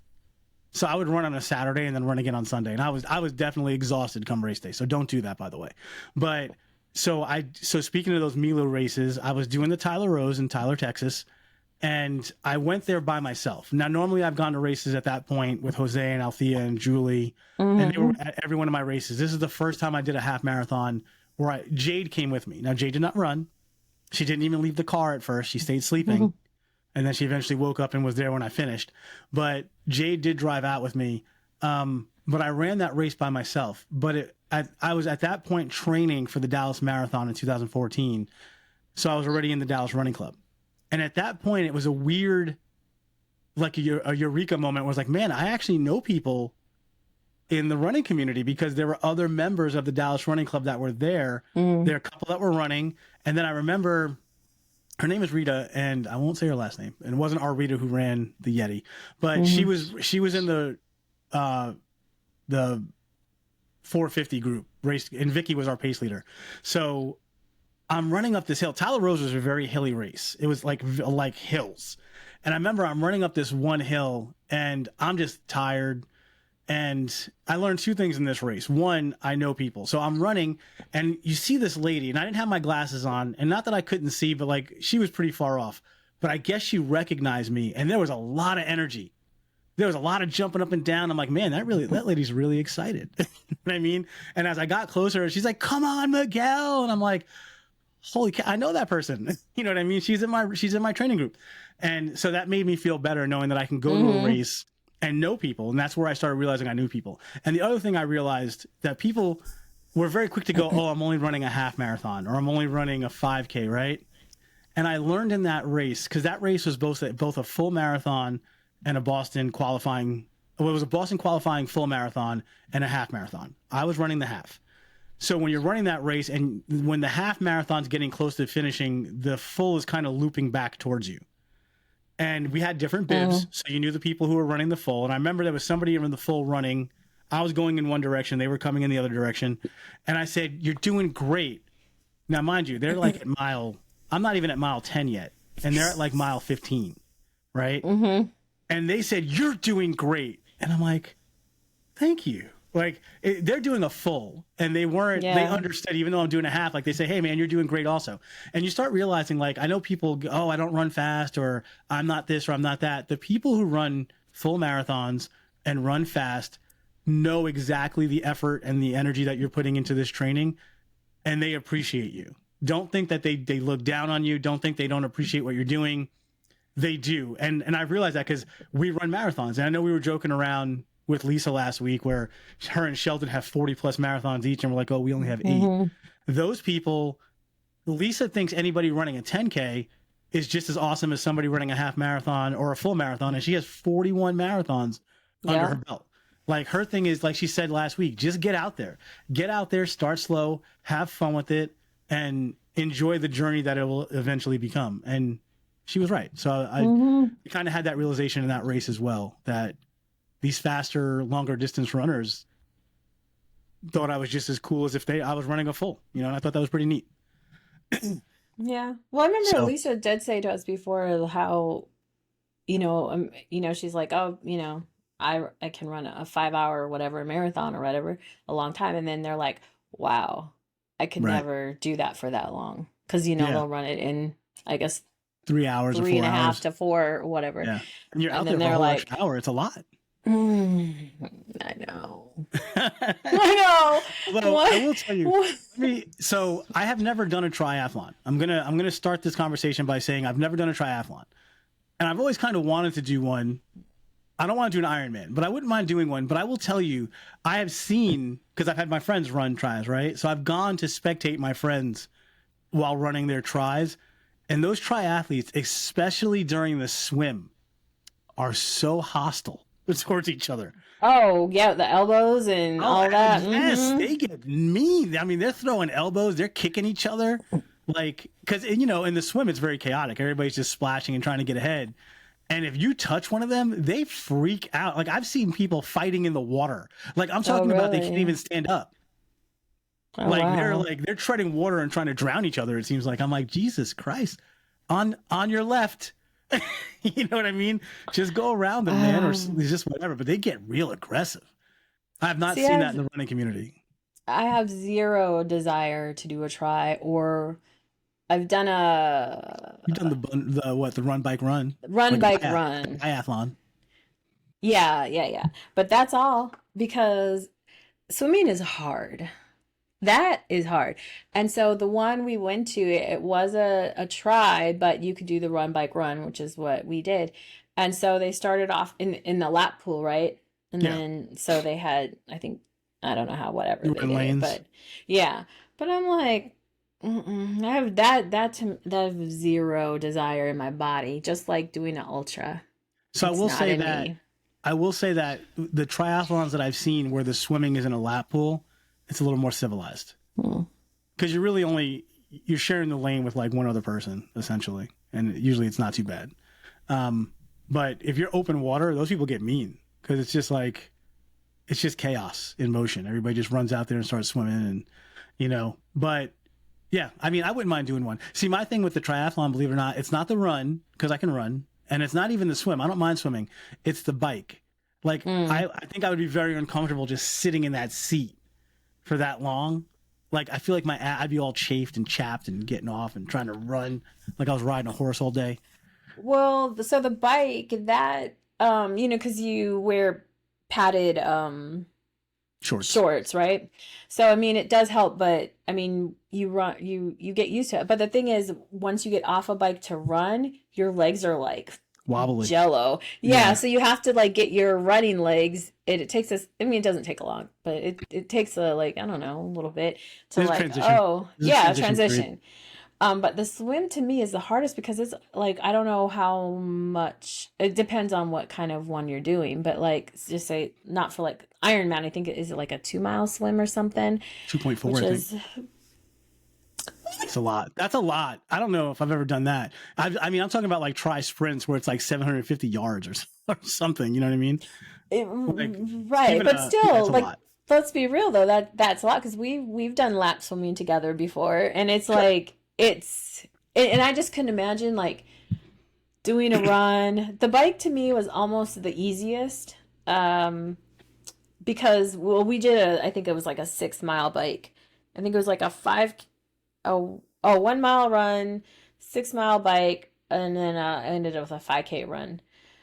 So I would run on a Saturday and then run again on Sunday. And I was definitely exhausted come race day. So don't do that, by the way. But so speaking of those Milo races, I was doing the Tyler Rose in Tyler, Texas. And I went there by myself. Now, normally I've gone to races at that point with Jose and Althea and Julie, and they were at every one of my races. This is the first time I did a half marathon where Jade came with me. Now, Jade did not run. She didn't even leave the car at first. She stayed sleeping. And then she eventually woke up and was there when I finished. But Jade did drive out with me. But I ran that race by myself. But I was at that point training for the Dallas Marathon in 2014. So I was already in the Dallas Running Club. And at that point, it was a weird, like a eureka moment where I was like, man, I actually know people in the running community because there were other members of the Dallas Running Club that were there. There are a couple that were running. And then I remember her name is Rita, and I won't say her last name. And it wasn't our Rita who ran the Yeti, but she was in the 450 group race, and Vicky was our pace leader. So I'm running up this hill. Tyler Rose was a very hilly race. It was like hills. And I remember I'm running up this one hill and I'm just tired. And I learned 2 things in this race. One, I know people. So I'm running and you see this lady, and I didn't have my glasses on, and not that I couldn't see, but like she was pretty far off. but I guess she recognized me, and there was a lot of energy. There was a lot of jumping up and down. I'm like, man, that lady's really excited. You know what I mean? And as I got closer, she's like, come on, Miguel. And I'm like, holy cow, I know that person. You know what I mean? She's in my training group. And so that made me feel better knowing that I can go to a race and know people. And that's where I started realizing I knew people. And the other thing I realized that people were very quick to go, oh, I'm only running a half marathon, or I'm only running a 5K, right? And I learned in that race, because that race was both a full marathon and a Boston qualifying. Well, it was a Boston qualifying full marathon and a half marathon. I was running the half. So when you're running that race, and when the half marathon's getting close to finishing, the full is kind of looping back towards you. And we had different bibs, so you knew the people who were running the full. And I remember there was somebody in the full running. I was going in one direction, they were coming in the other direction. And I said, you're doing great. Now, mind you, they're like I'm not even at mile 10 yet. And they're at like mile 15, right? Mm-hmm. And they said, you're doing great. And I'm like, thank you. Like, they're doing a full, and they understood, even though I'm doing a half, like they say, hey man, you're doing great also. And you start realizing, like, I know people go, oh, I don't run fast, or I'm not this, or I'm not that. The people who run full marathons and run fast know exactly the effort and the energy that you're putting into this training, and they appreciate you. Don't think that they look down on you. Don't think they don't appreciate what you're doing. They do. And I've realized that because we run marathons. And I know we were joking around with Lisa last week where her and Sheldon have 40 plus marathons each, and we're like, oh, we only have 8. Those people, Lisa thinks anybody running a 10K is just as awesome as somebody running a half marathon or a full marathon, and she has 41 marathons under her belt. Like, her thing is, like she said last week, just get out there, start slow, have fun with it, and enjoy the journey that it will eventually become. And she was right. So I kind of had that realization in that race as well, that these faster, longer distance runners thought I was just as cool as if I was running a full, and I thought that was pretty neat. Yeah. Well, I remember Lisa did say to us before how, she's like, oh, I can run a 5-hour or whatever marathon or whatever, a long time. And then they're like, wow, I could never do that for that long. Cause they'll run it in, I guess, 3 hours, 3 and a half to 4 or whatever. Yeah. And you're out there for a whole extra hour. It's a lot. I know. I know. Well, I will tell you. So I have never done a triathlon. I'm gonna start this conversation by saying I've never done a triathlon, and I've always kind of wanted to do one. I don't want to do an Ironman, but I wouldn't mind doing one. But I will tell you, I have seen, because I've had my friends run tries, right? So I've gone to spectate my friends while running their tries, and those triathletes, especially during the swim, are so hostile towards each other. Oh, yeah, the elbows and all that. Yes, they get mean. I mean, they're throwing elbows, they're kicking each other. Like, because, in the swim, it's very chaotic. Everybody's just splashing and trying to get ahead. And if you touch one of them, they freak out. Like, I've seen people fighting in the water. Like, I'm talking about they can't even stand up. Oh, wow. They're treading water and trying to drown each other, it seems like. I'm like, Jesus Christ. On your left. You know what I mean? Just go around them, man, or just whatever. But they get real aggressive. I have not seen that in the running community. I have zero desire to do a try, or I've done You've done the run, bike, run. Run, bike, run. Triathlon. Yeah. But that's all, because swimming is hard. That is hard. And so the one we went to, it was a try, but you could do the run, bike, run, which is what we did. And so they started off in the lap pool, right? And then, so they had, I don't know how, whatever they did, lanes. But yeah. But I'm like, I have that have zero desire in my body, just like doing an ultra. So I will say that the triathlons that I've seen where the swimming is in a lap pool, it's a little more civilized, because you're sharing the lane with like one other person essentially, and usually it's not too bad. But if you're open water, those people get mean, because it's just chaos in motion. Everybody just runs out there and starts swimming, and But yeah, I mean, I wouldn't mind doing one. See, my thing with the triathlon, believe it or not, it's not the run, because I can run, and it's not even the swim. I don't mind swimming. It's the bike. Like I think I would be very uncomfortable just sitting in that seat for that long. Like, I feel like I'd be all chafed and chapped and getting off and trying to run like I was riding a horse all day. Well, so the bike that because you wear padded Shorts. shorts, right? So I mean it does help, but I mean you get used to it. But the thing is, once you get off a bike to run, your legs are like Wobbly. jello. Yeah, Yeah. so you have to like get your running legs. It takes us, I mean it doesn't take a long, but it takes a like, I don't know, a little bit to There's a like, transition. oh, There's a yeah, transition period. transition. But the swim to me is the hardest because it's like I don't know how much it depends on what kind of one you're doing, but like just say not for like Ironman, I think it is like a 2 mile swim or something, 2.4, which I think. is It's a lot. That's a lot. I don't know if I've ever done that. I mean, I'm talking about like tri sprints where it's like 750 yards or something. You know what I mean? Like right, even but yeah, still it's a like lot. let's be real though, that's a lot because we've done lap swimming together before, and it's like and I just couldn't imagine like doing a run. The bike to me was almost the easiest. Because well we did I think it was like a 6 mile bike. I think it was like a 1 mile run, 6 mile bike, and then I ended up with a 5K run.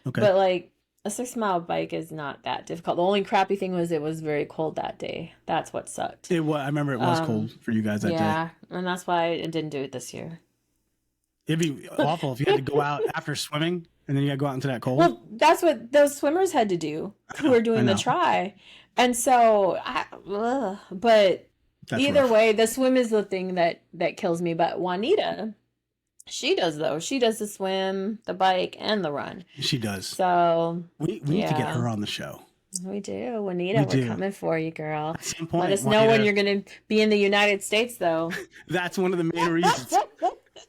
Okay. But like a 6 mile bike is not that difficult. The only crappy thing was it was very cold that day. That's what sucked. It was. I remember it was cold for you guys that day. Yeah, and that's why I didn't do it this year. It'd be awful if you had to go out after swimming and then you got to go out into that cold. Well, that's what those swimmers had to do who were I doing the know. try. And so but That's either rough. way, the swim is the thing that kills me. But Juanita, she does though. She does the swim, the bike, and the run. She does. So We need to get yeah, her on the show. we do. Juanita, We we're do. coming for you, girl. At some Let point, us know when Juanita, you're gonna be in the United States, though. that's one of the main reasons.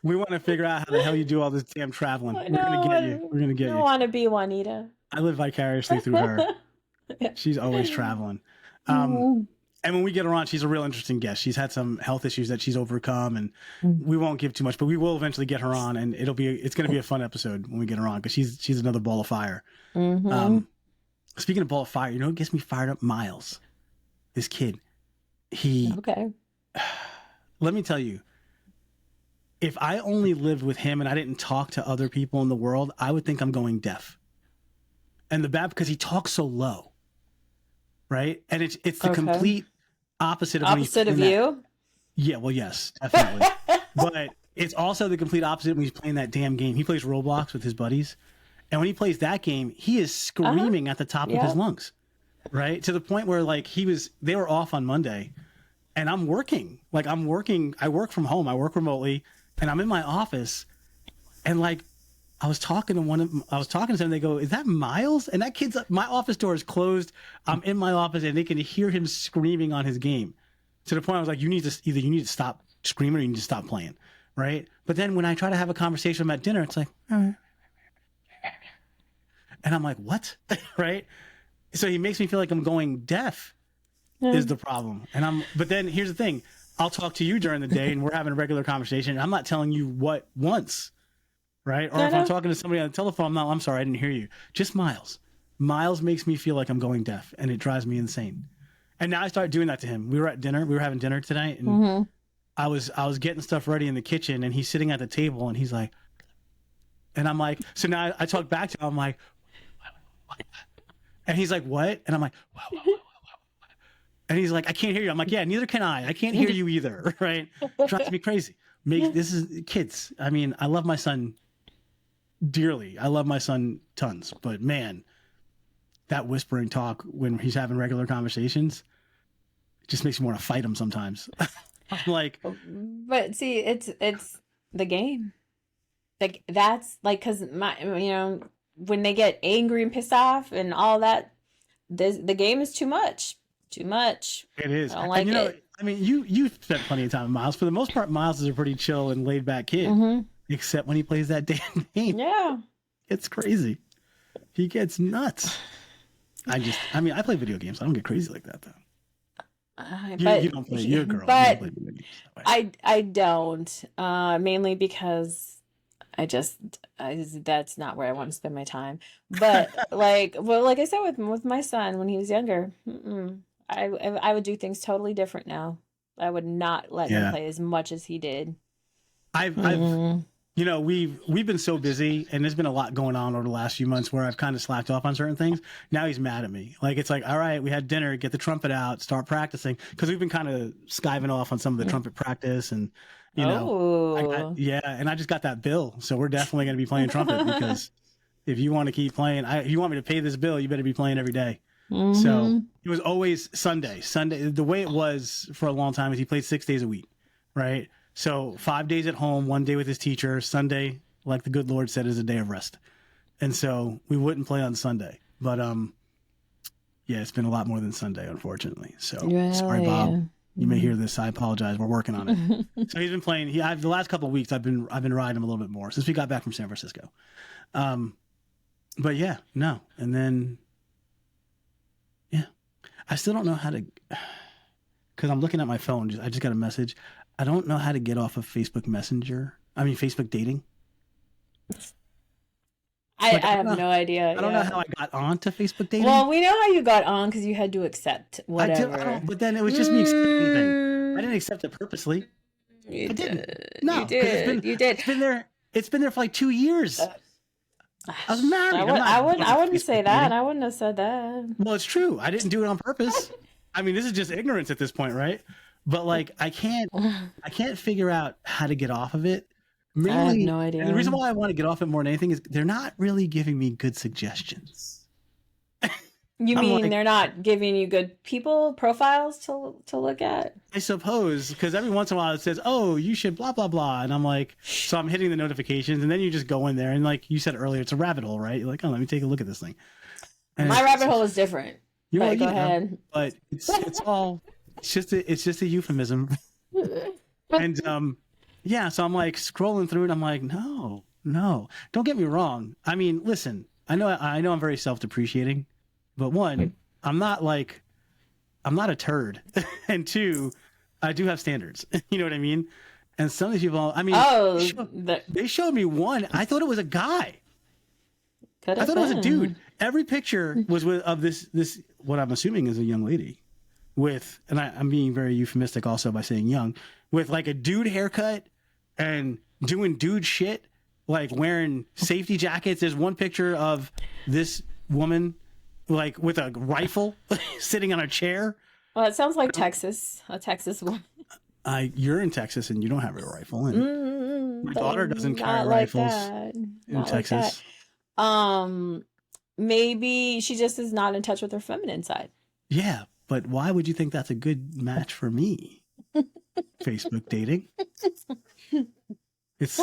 We want to figure out how the hell you do all this damn traveling. I We're gonna know. get you. We're gonna get I you. want to be Juanita. I live vicariously through her. She's always traveling. And when we get her on, she's a real interesting guest. She's had some health issues that she's overcome, and we won't give too much, but we will eventually get her on, and it's going to be a fun episode when we get her on because she's another ball of fire. Speaking of ball of fire, you know what gets me fired up? Miles, this kid. Okay. Let me tell you, if I only lived with him and I didn't talk to other people in the world, I would think I'm going deaf. And the bad because he talks so low, right? And it's the complete opposite of opposite when of he's you. Yeah, well, yes, definitely. But it's also the complete opposite when he's playing that damn game. He plays Roblox with his buddies, and when he plays that game, he is screaming at the top of his lungs, right? To the point where like they were off on Monday, and I'm working. Like I'm working. I work from home. I work remotely, and I'm in my office, and like I was talking to them. They go, "Is that Miles?" And that kid's my office door is closed. I'm in my office, and they can hear him screaming on his game. To the point I was like, you need to stop screaming or you need to stop playing, right? But then when I try to have a conversation with him at dinner, it's like, and I'm like, what, right? So he makes me feel like I'm going deaf. Is the problem, but then here's the thing: I'll talk to you during the day, and we're having a regular conversation. And I'm not telling you what once. Right? Or if I'm talking to somebody on the telephone, I'm sorry, I didn't hear you. Just Miles. Miles makes me feel like I'm going deaf, and it drives me insane. And now I started doing that to him. We were at dinner. We were having dinner tonight, and I was getting stuff ready in the kitchen, and he's sitting at the table, and he's like, and I'm like, so now I talk back to him. I'm like, and he's like, what? And I'm like, and he's like, I can't hear you. I'm like, yeah, neither can I. I can't hear you either. Right? It drives me crazy. This is kids. I mean, I love my son dearly. I love my son tons, but man, that whispering talk when he's having regular conversations just makes me want to fight him sometimes. I'm like, but see, it's the game. Like that's like because when they get angry and pissed off and all that, the game is too much. Too much. It is. I don't like it. I mean, you've spent plenty of time with Miles. For the most part, Miles is a pretty chill and laid back kid, except when he plays that damn game. Yeah. It's crazy. He gets nuts. I play video games. I don't get crazy like that though. You don't play. You're a girl. But you don't play video games that way. I don't. Mainly because that's not where I want to spend my time. But like I said with my son when he was younger, I would do things totally different now. I would not let him play as much as he did. I've we've been so busy, and there's been a lot going on over the last few months where I've kind of slacked off on certain things. Now he's mad at me. Like, it's like, all right, we had dinner, get the trumpet out, start practicing, because we've been kind of skiving off on some of the trumpet practice, and Oh. and I just got that bill, so we're definitely going to be playing trumpet because if you want to keep playing, if you want me to pay this bill, you better be playing every day. So it was always Sunday. The way it was for a long time is he played 6 days a week, right? So 5 days at home, 1 day with his teacher. Sunday, like the good Lord said, is a day of rest. And so we wouldn't play on Sunday. But yeah, it's been a lot more than Sunday, unfortunately. So sorry, Bob. You may hear this. I apologize. We're working on it. So he's been playing. The last couple of weeks, I've been riding him a little bit more since we got back from San Francisco. But yeah, no. And then, yeah, I still don't know how to, because I'm looking at my phone. I just got a message. I don't know how to get off of Facebook Messenger. I mean, Facebook dating. I have no idea. I don't know how I got onto Facebook dating. Well, we know how you got on because you had to accept whatever. But then it was just me accepting anything. I didn't accept it purposely. You I didn't. did. No, you did. You did. It's been there for like 2 years. I was married. I wouldn't say that. I wouldn't have said that. Well, it's true. I didn't do it on purpose. I mean, this is just ignorance at this point, right? But like, I can't figure out how to get off of it. Really, I have no idea. And the reason why I want to get off it more than anything is they're not really giving me good suggestions. You mean they're not giving you good people profiles to look at? I suppose, because every once in a while it says, "Oh, you should blah blah blah," and I'm like, so I'm hitting the notifications, and then you just go in there, and like you said earlier, it's a rabbit hole, right? You're like, "Oh, let me take a look at this thing." And my rabbit hole is different. Go ahead. But it's just a euphemism. And yeah, so I'm like scrolling through it. I'm like, no, don't get me wrong. I mean, listen, I know I'm very self-depreciating, but one, I'm not a turd, and two, I do have standards. You know what I mean? And some of these people, I mean, they showed me one. I thought it was a guy. I thought it was a dude. Every picture was of this what I'm assuming is a young lady with, and I'm being very euphemistic also by saying young, with like a dude haircut and doing dude shit, like wearing safety jackets. There's one picture of this woman like with a rifle sitting on a chair. Well, it sounds like Texas, a Texas woman. You're in Texas and you don't have a rifle, and my daughter doesn't carry rifles in Texas. Maybe she just is not in touch with her feminine side. Yeah, but why would you think that's a good match for me? Facebook dating. It's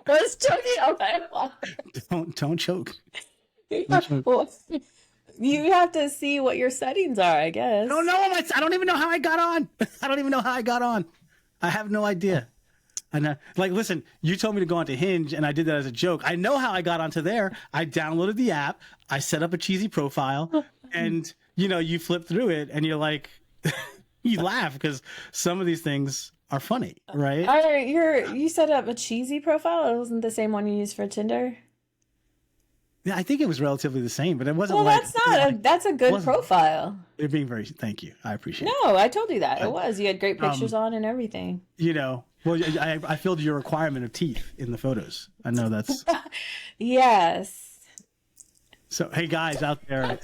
What's joking? Okay. Don't choke. Well, you have to see what your settings are, I guess. I don't know. I don't even know how I got on. I have no idea. And like, listen, you told me to go onto Hinge, and I did that as a joke. I know how I got onto there. I downloaded the app. I set up a cheesy profile, and you flip through it, and you're like, you laugh because some of these things are funny, right? You set up a cheesy profile. It wasn't the same one you used for Tinder. Yeah, I think it was relatively the same, but it wasn't. Well, that's a good profile. They're being very. Thank you. I appreciate it. No, I told you that. It was. You had great pictures on and everything. Well, I filled your requirement of teeth in the photos. I know that's. Yes. So, hey guys out there,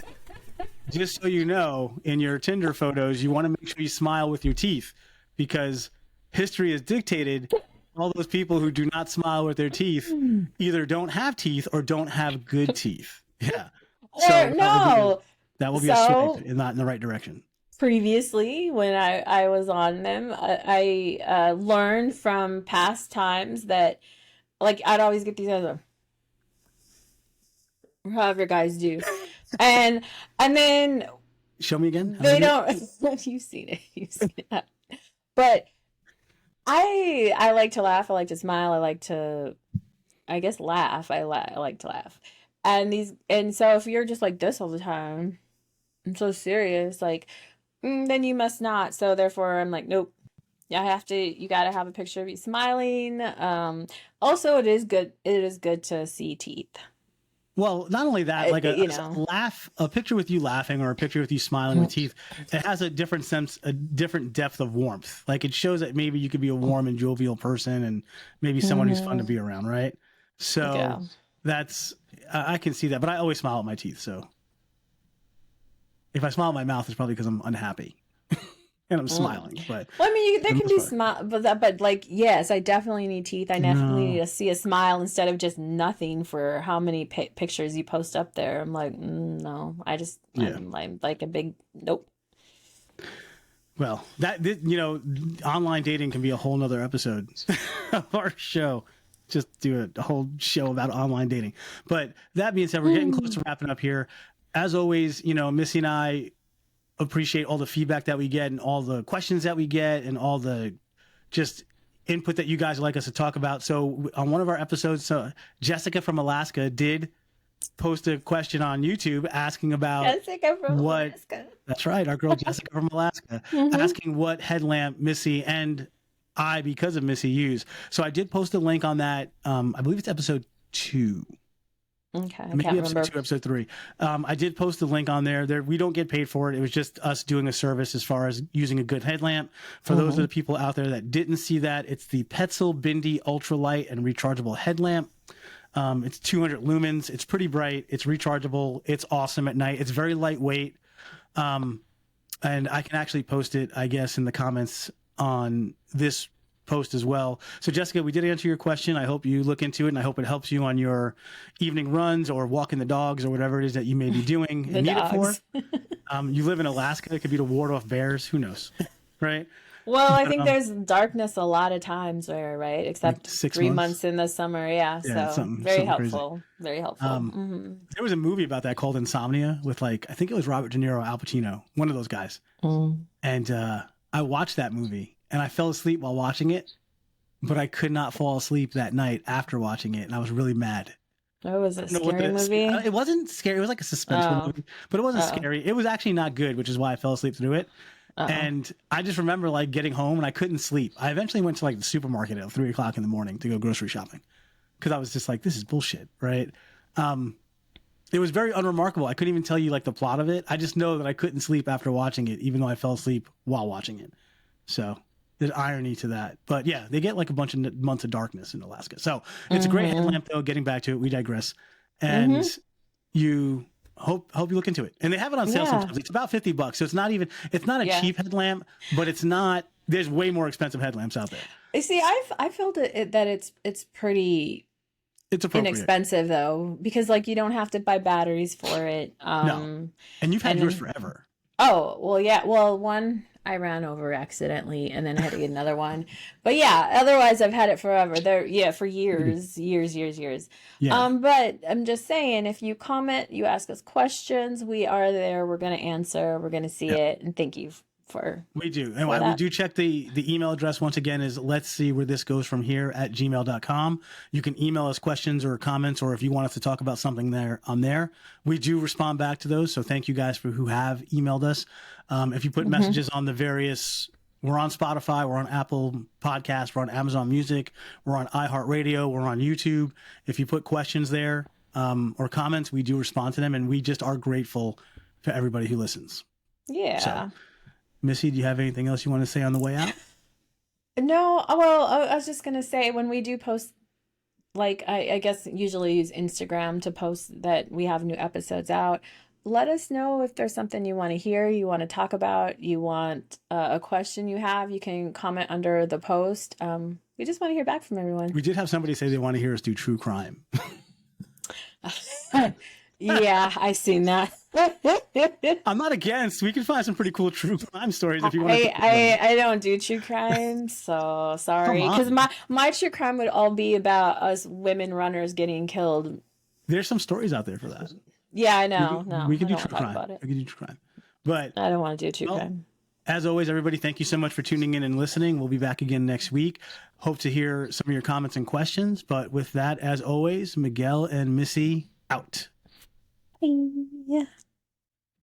just so you know, in your Tinder photos, you want to make sure you smile with your teeth, because history has dictated all those people who do not smile with their teeth either don't have teeth or don't have good teeth. Yeah. That will be a swipe and not in the right direction. Previously, when I was on them, I learned from past times that, like, I'd always get these other, however guys do, and then show me again. They don't. You've seen it, but I like to laugh. I like to smile. I like to, I guess, laugh. I like to laugh, and so if you're just like this all the time, I'm so serious, like. Then you must not. So therefore, I'm like, nope. You gotta have a picture of you smiling. Also, it is good to see teeth. Well, not only that, like you a know. laugh, a picture with you laughing or a picture with you smiling with teeth, it has a different sense, a different depth of warmth. Like it shows that maybe you could be a warm and jovial person and maybe someone who's fun to be around, right? So Yeah. that's, I can see that, but I always smile at my teeth. So if I smile at my mouth, it's probably because I'm unhappy and I'm smiling. But Well, I mean, there for the can most be part, smile, but like, yes, I definitely need teeth. I definitely need no, to see a smile instead of just nothing for how many pictures you post up there. I'm like, no, yeah. I'm like a big nope. Well, online dating can be a whole nother episode of our show. Just do a whole show about online dating. But that being said, we're getting close to wrapping up here. As always, Missy and I appreciate all the feedback that we get and all the questions that we get and all the just input that you guys like us to talk about. So on one of our episodes, Jessica from Alaska did post a question on YouTube asking about Jessica from what Alaska. that's right, our girl Jessica from Alaska, asking what headlamp Missy and I, because of Missy, use. So I did post a link on that. I believe it's episode 2. Okay, I Maybe can't episode remember. 2, episode 3. I did post a link on there. We don't get paid for it. It was just us doing a service as far as using a good headlamp. For those of the people out there that didn't see that, it's the Petzl Bindi Ultralight and Rechargeable Headlamp. It's 200 lumens. It's pretty bright. It's rechargeable. It's awesome at night. It's very lightweight. And I can actually post it, I guess, in the comments on this post as well. So Jessica, we did answer your question. I hope you look into it, and I hope it helps you on your evening runs or walking the dogs or whatever it is that you may be doing The and need it for. dogs. You live in Alaska. It could be to ward off bears. Who knows? Right? Well, I think there's darkness a lot of times where, right? Except Like 6 3 months. months in the summer. Yeah. Yeah, So something very crazy. helpful. Very helpful. There was a movie about that called Insomnia with I think it was Robert De Niro, Al Pacino, one of those guys. And I watched that movie and I fell asleep while watching it, but I could not fall asleep that night after watching it. And I was really mad. Oh, was it a I don't know scary movie? It wasn't scary. It was like a suspenseful movie, but it wasn't scary. It was actually not good, which is why I fell asleep through it. And I just remember getting home and I couldn't sleep. I eventually went to the supermarket at 3:00 in the morning to go grocery shopping because I was just like, this is bullshit, right? It was very unremarkable. I couldn't even tell you the plot of it. I just know that I couldn't sleep after watching it, even though I fell asleep while watching it. So there's irony to that. But yeah, they get a bunch of months of darkness in Alaska. So it's a great headlamp, though. Getting back to it, we digress. And you hope you look into it. And they have it on sale sometimes. It's about $50. So it's not a cheap headlamp, but it's not. There's way more expensive headlamps out there. You see, I felt that it's pretty It's appropriate. inexpensive though, because you don't have to buy batteries for it. No. And you've had yours forever. Oh, well, yeah. Well, one I ran over accidentally and then I had to get another one. But yeah, otherwise I've had it forever. For years. Yeah. But I'm just saying, if you comment, you ask us questions, we are there. We're going to answer. We're going to see it. And thank you for We do. And we do check the email address once again is Letsseewherethisgoesfromhere @gmail.com. You can email us questions or comments, or if you want us to talk about something there on there, we do respond back to those. So thank you guys for who have emailed us. If you put messages on the various, we're on Spotify, we're on Apple Podcasts, we're on Amazon Music, we're on iHeartRadio, we're on YouTube. If you put questions there or comments, we do respond to them, and we just are grateful for everybody who listens. Yeah. So, Missy, do you have anything else you want to say on the way out? No, well, I was just gonna say when we do post, I guess usually use Instagram to post that we have new episodes out. Let us know if there's something you want to hear, you want to talk about, you want a question you have. You can comment under the post. We just want to hear back from everyone. We did have somebody say they want to hear us do true crime. Yeah, I seen that. I'm not against. We can find some pretty cool true crime stories if you want to. I don't do true crime, so sorry. Because my true crime would all be about us women runners getting killed. There's some stories out there for that. Yeah, I know. We can do I don't true wanna talk crime. about it. We can do true crime. But I don't want to do true crime. as always, everybody, thank you so much for tuning in and listening. We'll be back again next week. Hope to hear some of your comments and questions. But with that, as always, Miguel and Missy out. Yeah.